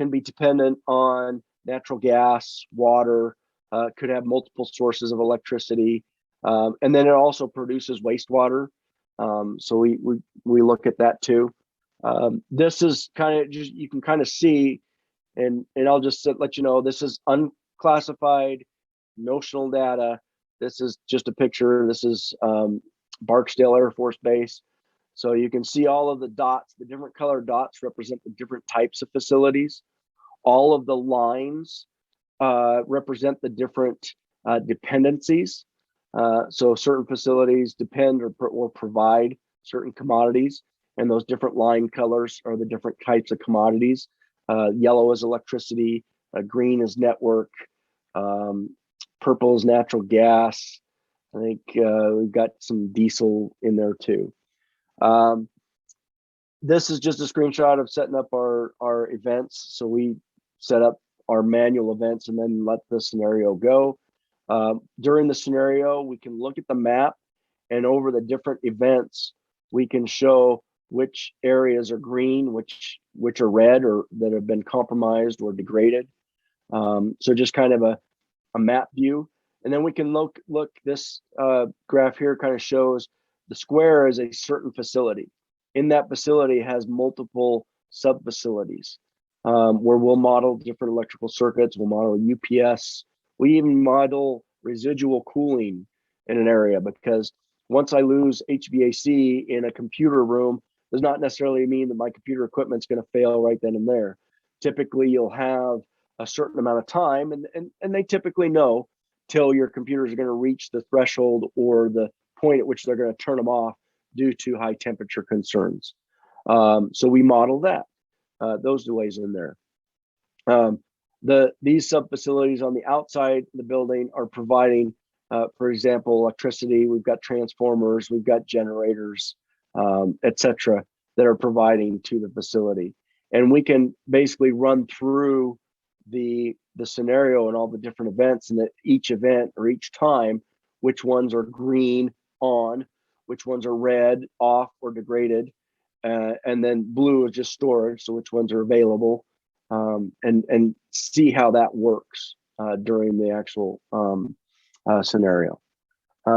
can be dependent on natural gas, water, could have multiple sources of electricity, and then it also produces wastewater. So we look at that too. This is kind of just, you can kind of see, and I'll just let you know, this is unclassified notional data. This is just a picture. This is Barksdale Air Force Base. So you can see all of the dots, the different colored dots represent the different types of facilities. All of the lines represent the different dependencies. So certain facilities depend or provide certain commodities, and those different line colors are the different types of commodities Yellow is electricity, green is network, purple is natural gas. I think we've got some diesel in there too. This is just a screenshot of setting up our events. So we set up our manual events and then let the scenario go. During the scenario, we can look at the map, and over the different events, we can show which areas are green, which are red or that have been compromised or degraded. So just kind of a map view. And then we can look this graph here kind of shows the square is a certain facility. In that facility has multiple sub facilities where we'll model different electrical circuits. We'll model UPS. We even model residual cooling in an area, because once I lose HVAC in a computer room, does not necessarily mean that my computer equipment's going to fail right then and there. Typically, you'll have a certain amount of time, and they typically know till your computers are going to reach the threshold or the point at which they're going to turn them off due to high temperature concerns. So we model that, those delays in there. These sub facilities on the outside of the building are providing, for example, electricity. We've got transformers, we've got generators, etc., that are providing to the facility. And we can basically run through the scenario and all the different events, and that each event or each time, which ones are green on, which ones are red off or degraded, and then blue is just storage, so which ones are available, and see how that works during the actual scenario.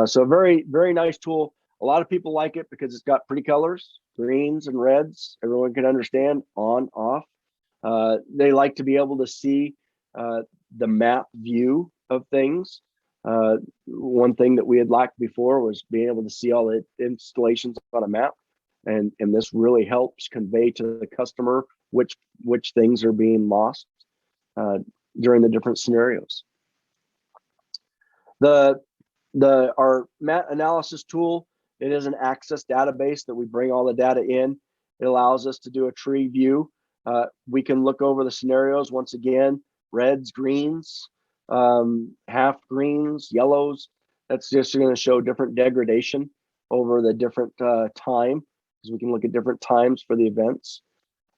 So a very, very nice tool. A lot of people like it because it's got pretty colors, greens and reds. Everyone can understand on, off. They like to be able to see the map view of things. One thing that we had lacked before was being able to see all the installations on a map. And this really helps convey to the customer which things are being lost during the different scenarios. Our MAT analysis tool, it is an access database that we bring all the data in. It allows us to do a tree view. We can look over the scenarios once again, reds, greens, half greens, yellows. That's just going to show different degradation over the different time, because we can look at different times for the events.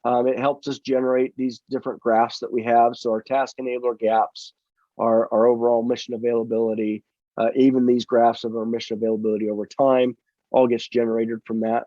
It helps us generate these different graphs that we have. So our task enabler gaps, our overall mission availability, even these graphs of our mission availability over time, all gets generated from that.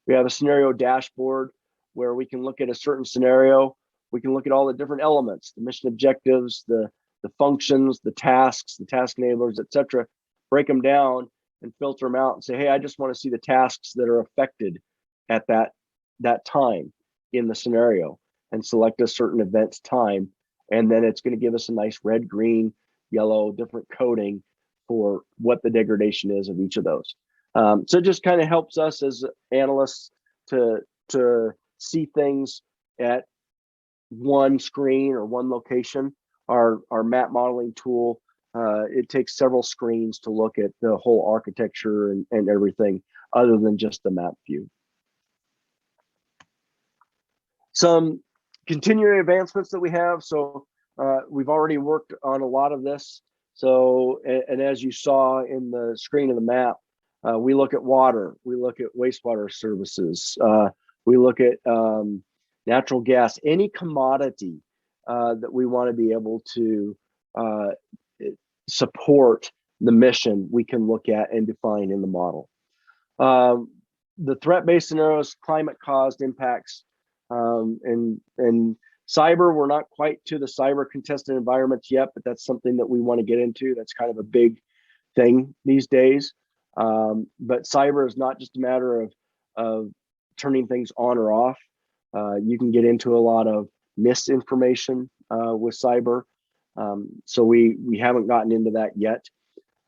We have a scenario dashboard where we can look at a certain scenario. We can look at all the different elements, the mission objectives, the functions, the tasks, the task enablers, etc. Break them down and filter them out and say, hey, I just want to see the tasks that are affected at that time in the scenario, and select a certain event time. And then it's going to give us a nice red, green, yellow, different coding for what the degradation is of each of those. So it just kind of helps us as analysts to see things at one screen or one location. Our map modeling tool, it takes several screens to look at the whole architecture and everything other than just the map view. Some continuing advancements that we have. So we've already worked on a lot of this. So, and as you saw in the screen of the map, we look at water, we look at wastewater services, we look at natural gas, any commodity that we want to be able to support the mission, we can look at and define in the model. The threat-based scenarios, climate-caused impacts, and cyber, we're not quite to the cyber contested environments yet, but that's something that we want to get into. That's kind of a big thing these days. But cyber is not just a matter of turning things on or off. You can get into a lot of misinformation with cyber. So we haven't gotten into that yet.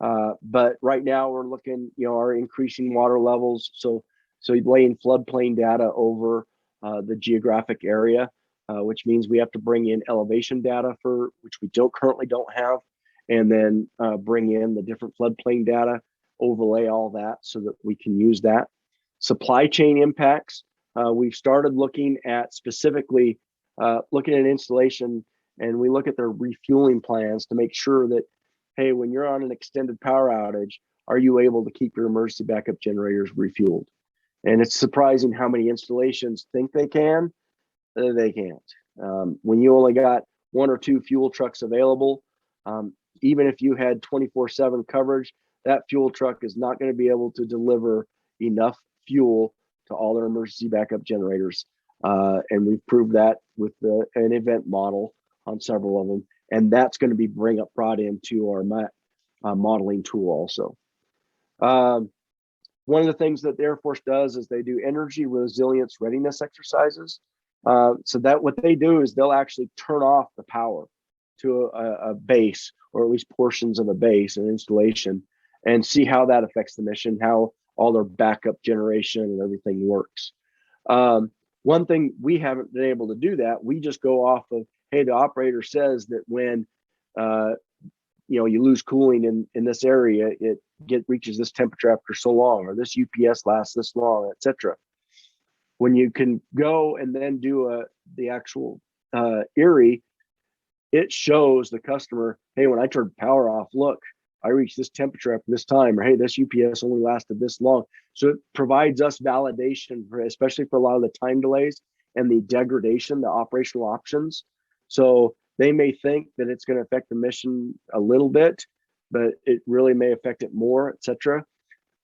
But right now we're looking, our increasing water levels. So laying floodplain data over the geographic area, which means we have to bring in elevation data for which we currently don't have, and then bring in the different floodplain data, overlay all that so that we can use that. Supply chain impacts. We've started looking at specifically looking at installation, and we look at their refueling plans to make sure that, hey, when you're on an extended power outage, are you able to keep your emergency backup generators refueled? And it's surprising how many installations think they can. They can't. When you only got 1 or 2 fuel trucks available, even if you had 24/7 coverage, that fuel truck is not going to be able to deliver enough fuel to all their emergency backup generators. And we've proved that with an event model on several of them. And that's going to be brought into our modeling tool also. One of the things that the Air Force does is they do energy resilience readiness exercises. So that what they do is they'll actually turn off the power to a base, or at least portions of a base and installation, and see how that affects the mission, how all their backup generation and everything works. One thing we haven't been able to do that, we just go off of, hey, the operator says that when you lose cooling in this area, it reaches this temperature after so long, or this UPS lasts this long, etc. When you can go and then do the actual ERI, it shows the customer, hey, when I turned power off, look, I reached this temperature after this time, or hey, this UPS only lasted this long. So it provides us validation, especially for a lot of the time delays and the degradation, the operational options. So they may think that it's going to affect the mission a little bit, but it really may affect it more, etc.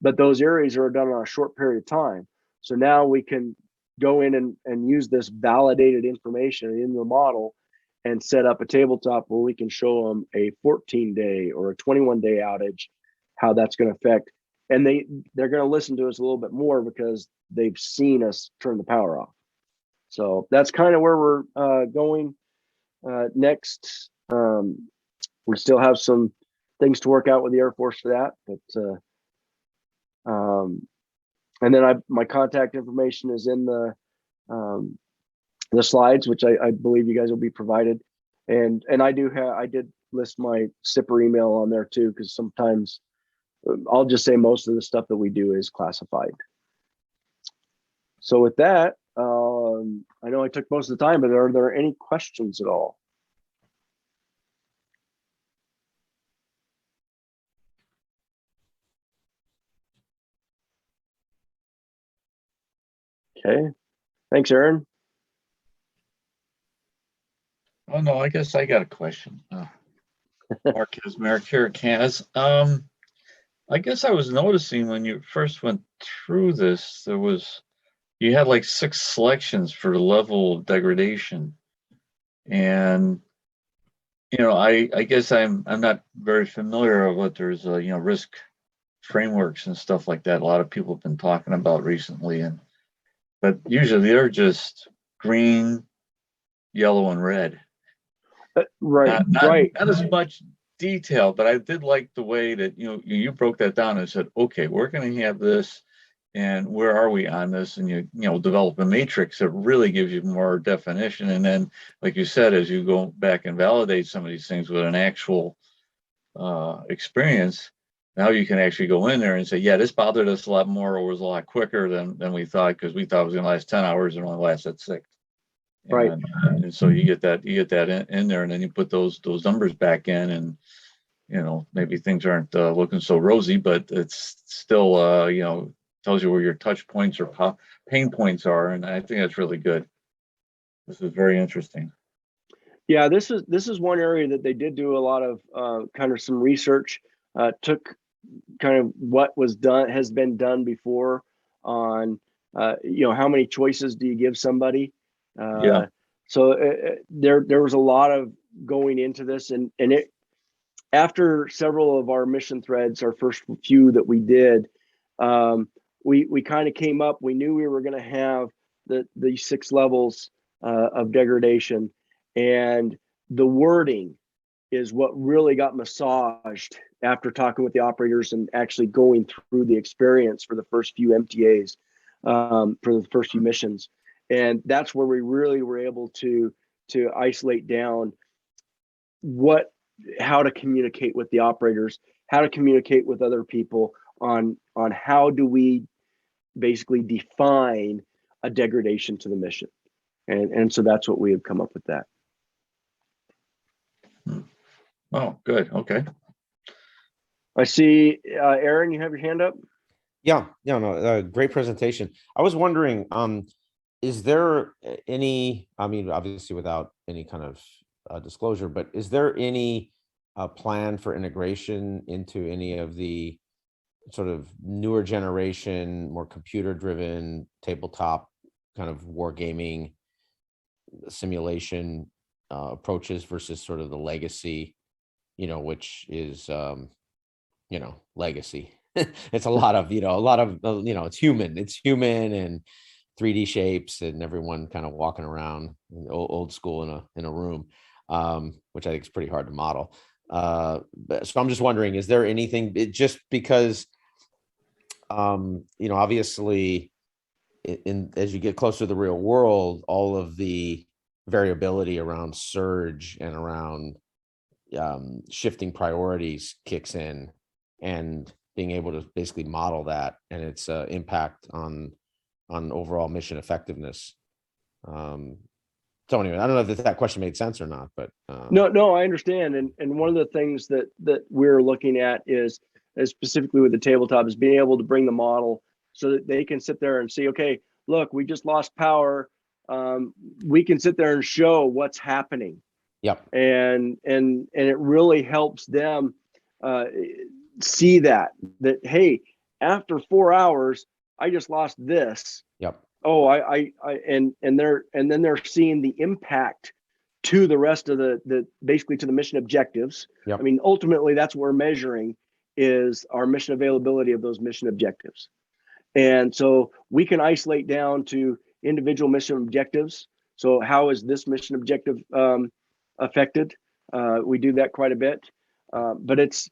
But those areas are done on a short period of time. So now we can go in and use this validated information in the model and set up a tabletop where we can show them a 14-day or a 21-day outage, how that's going to affect. And they're going to listen to us a little bit more because they've seen us turn the power off. So that's kind of where we're going. Next, we still have some things to work out with the Air Force for that, but and then my contact information is in the slides, which I believe you guys will be provided, and I did list my SIPR email on there too, because sometimes I'll just say most of the stuff that we do is classified. So with that, I know I took most of the time, but are there any questions at all? Okay, thanks, Aaron.
Oh no, I guess I got a question. Mark here, Kaz. I guess I was noticing when you first went through this, you had like 6 selections for the level of degradation, and I guess I'm not very familiar with what there's risk frameworks and stuff like that. A lot of people have been talking about recently, but usually they're just green, yellow, and red.
Right.
Not as much detail, but I did like the way that you broke that down and said, okay, we're going to have this, and where are we on this? And you develop a matrix that really gives you more definition. And then, like you said, as you go back and validate some of these things with an actual experience, now you can actually go in there and say, yeah, this bothered us a lot more, or was a lot quicker than we thought, because we thought it was going to last 10 hours and only lasted 6.
Right.
And so you get that in there, and then you put those numbers back in, and maybe things aren't looking so rosy, but it's still tells you where your touch points or pain points are, and I think that's really good. This is very interesting.
Yeah, this is one area that they did do a lot of kind of some research. Took kind of what has been done before on how many choices do you give somebody.
Yeah.
So there was a lot of going into this, and it, after several of our mission threads, our first few that we did, we kind of came up. We knew we were going to have the 6 levels of degradation, and the wording is what really got massaged after talking with the operators and actually going through the experience for the first few MTAs, for the first few missions. And that's where we really were able to isolate down how to communicate with the operators, how to communicate with other people on how do we basically define a degradation to the mission. And so that's what we have come up with that.
Oh, good. Okay.
I see, Aaron, you have your hand up.
Yeah, no, great presentation. I was wondering, is there any, I mean, obviously without any kind of disclosure, but is there any plan for integration into any of the sort of newer generation, more computer-driven tabletop kind of wargaming simulation approaches versus sort of the legacy, which is, legacy. It's a lot of, it's human and 3D shapes and everyone kind of walking around old school in a room, which I think is pretty hard to model. So I'm just wondering, is there anything, just because, obviously as you get closer to the real world, all of the variability around surge and around shifting priorities kicks in, and being able to basically model that and its impact on overall mission effectiveness. So anyway, I don't know if that question made sense or not, but
No, I understand. And one of the things that we're looking at is specifically with the tabletop is being able to bring the model so that they can sit there and see, okay, look, we just lost power. We can sit there and show what's happening.
Yep.
And it really helps them see that, hey, after 4 hours, I just lost this.
Yep.
Oh, and then they're seeing the impact to the rest of the basically to the mission objectives.
Yep.
I mean, ultimately, that's what we're measuring is our mission availability of those mission objectives. And so we can isolate down to individual mission objectives. So how is this mission objective affected? We do that quite a bit, but it's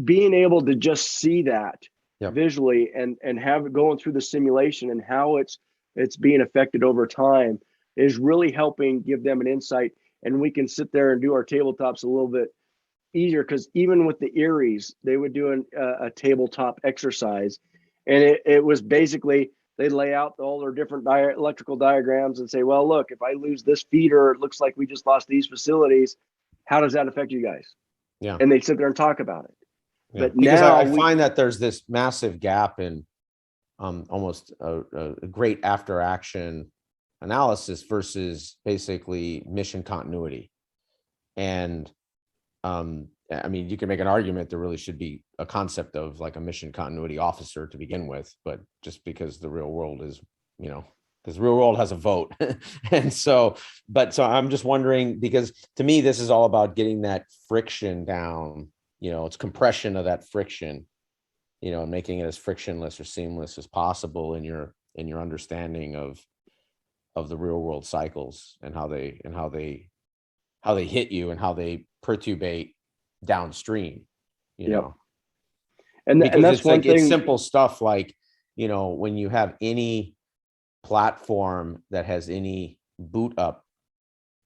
being able to just see that
Yep.
visually and have it going through the simulation and how it's being affected over time is really helping give them an insight. And we can sit there and do our tabletops a little bit easier, because even with the Eries, they would do a tabletop exercise, and it was basically they lay out all their different electrical diagrams and say, well, look, if I lose this feeder, it looks like we just lost these facilities. How does that affect you guys?
Yeah.
And they sit there and talk about it.
Yeah.
But
Because
now
I find that there's this massive gap in almost a great after action analysis versus basically mission continuity. And I mean, you can make an argument there really should be a concept of like a mission continuity officer to begin with, but just because the real world is, because the real world has a vote. And so I'm just wondering, because to me, this is all about getting that friction down, it's compression of that friction, and making it as frictionless or seamless as possible in your understanding of the real world cycles and how they hit you and how they perturbate downstream,
Yep. And
because
that's
it's
one
like
thing.
it's simple stuff like, when you have any platform that has any boot up,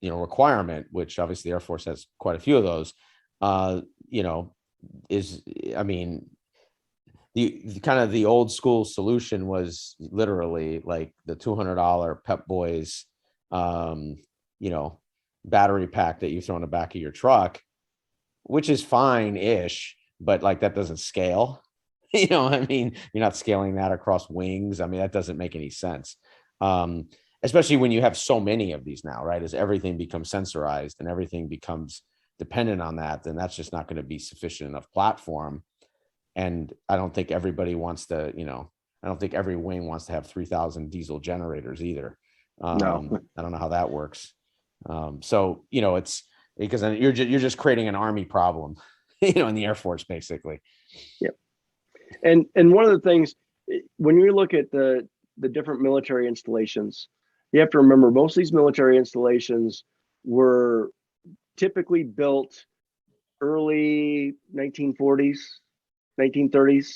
requirement, which obviously the Air Force has quite a few of those, I mean, the kind of the old school solution was literally like the $200 Pep Boys, battery pack that you throw in the back of your truck, which is fine-ish, but like that doesn't scale. I mean, you're not scaling that across wings. I mean, that doesn't make any sense. Especially when you have so many of these now, right? As everything becomes sensorized and everything becomes dependent on that, then that's just not going to be sufficient enough platform. And I don't think everybody wants to, I don't think every wing wants to have 3,000 diesel generators either.
No.
I don't know how that works. So, it's because then you're just creating an Army problem, in the Air Force, basically.
Yep. And one of the things, when you look at the different military installations, you have to remember most of these military installations were typically built early 1940s, 1930s.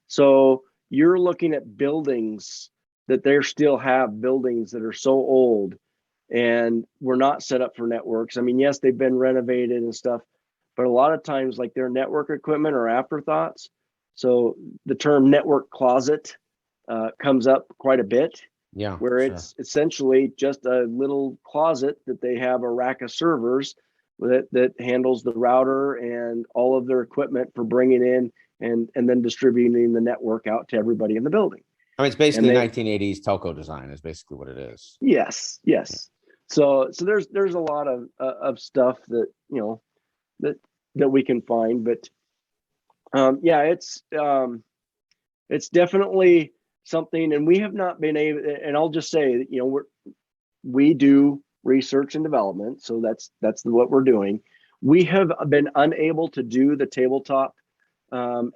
So you're looking at buildings that they still have buildings that are so old and were not set up for networks. I mean, yes, they've been renovated and stuff, but a lot of times like their network equipment are afterthoughts. So the term network closet comes up quite a bit.
Yeah.
where
sure.
it's essentially just a little closet that they have a rack of servers that handles the router and all of their equipment for bringing in and then distributing the network out to everybody in the building.
I mean, it's basically
they-
1980s telco design is basically what it is.
Yes, yes. So there's a lot of stuff that, you know, that we can find, but yeah, it's definitely something, and we have not been able, and I'll just say that, you know, we do research and development, so that's what we're doing. We have been unable to do the tabletop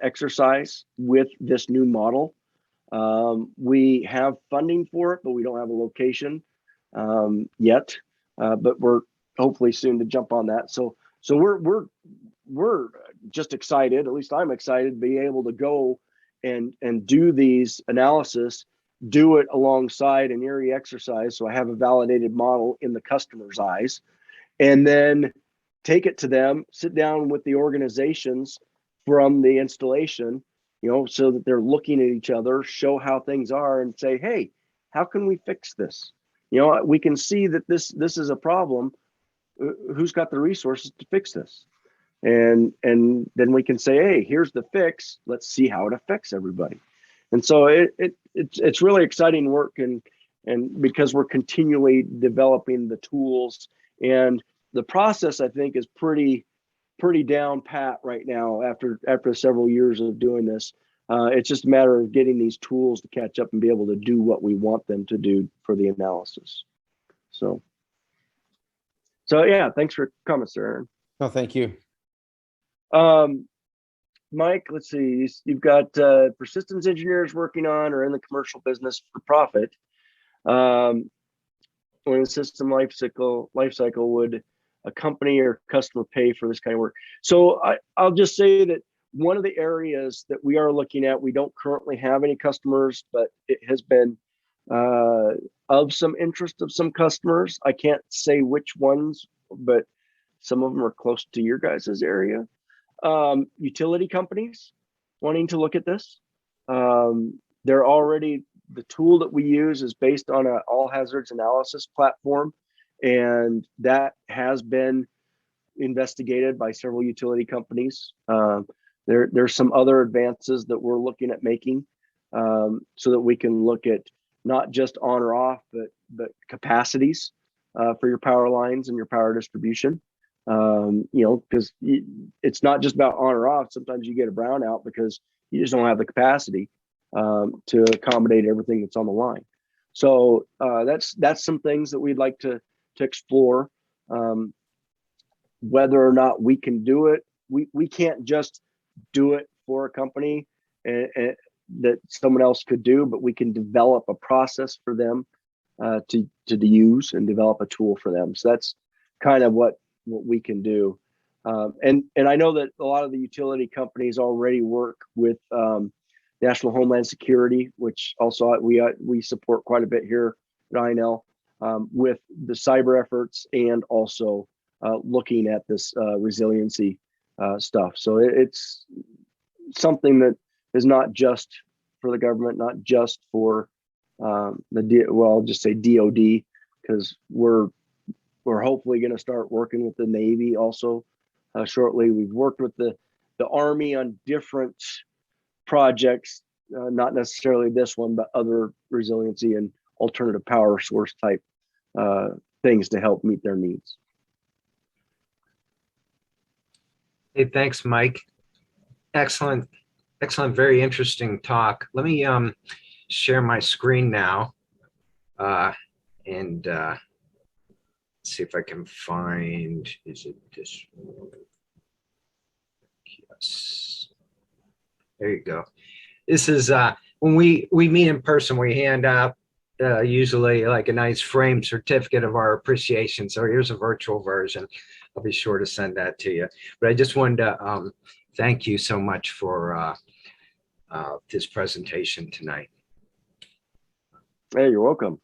exercise with this new model. We have funding for it, but we don't have a location yet. But we're hopefully soon to jump on that. So we're just excited. At least I'm excited to be able to go and do these analysis, do it alongside an ERI exercise, so I have a validated model in the customer's eyes, and then take it to them, sit down with the organizations from the installation, you know, so that they're looking at each other, show how things are, and say, hey, how can we fix this? You know, we can see that this is a problem. Who's got the resources to fix this? And then we can say, hey, here's the fix. Let's see how it affects everybody. And so it's really exciting work, and because we're continually developing the tools, and the process, I think, is pretty down pat right now after several years of doing this. It's just a matter of getting these tools to catch up and be able to do what we want them to do for the analysis. So yeah, thanks for comments there, Aaron.
No, thank you.
Mike, let's see, you've got for systems engineers working on or in the commercial business for profit, when the system life cycle would a company or customer pay for this kind of work? So I'll just say that one of the areas that we are looking at, we don't currently have any customers, but it has been of some interest of some customers. I can't say which ones, but some of them are close to your guys' area. Utility companies wanting to look at this. They're already, the tool that we use is based on an all hazards analysis platform, and that has been investigated by several utility companies. There's some other advances that we're looking at making, so that we can look at not just on or off, but capacities for your power lines and your power distribution. You know, because it's not just about on or off. Sometimes you get a brownout because you just don't have the capacity to accommodate everything that's on the line. So that's some things that we'd like to explore. Whether or not we can do it, we can't just do it for a company and that someone else could do, but we can develop a process for them to use and develop a tool for them. So that's kind of what we can do. And I know that a lot of the utility companies already work with National Homeland Security, which also we support quite a bit here at INL, with the cyber efforts and also looking at this resiliency stuff. So it's something that is not just for the government, not just for I'll just say DOD, because we're hopefully going to start working with the Navy also shortly. We've worked with the Army on different projects, not necessarily this one, but other resiliency and alternative power source type things to help meet their needs.
Hey, thanks, Mike. Excellent, very interesting talk. Let me share my screen now and see if I can find, is it this one? Yes. There you go. This is when we meet in person, we hand out usually like a nice framed certificate of our appreciation. So here's a virtual version. I'll be sure to send that to you. But I just wanted to thank you so much for this presentation tonight.
Hey, you're welcome.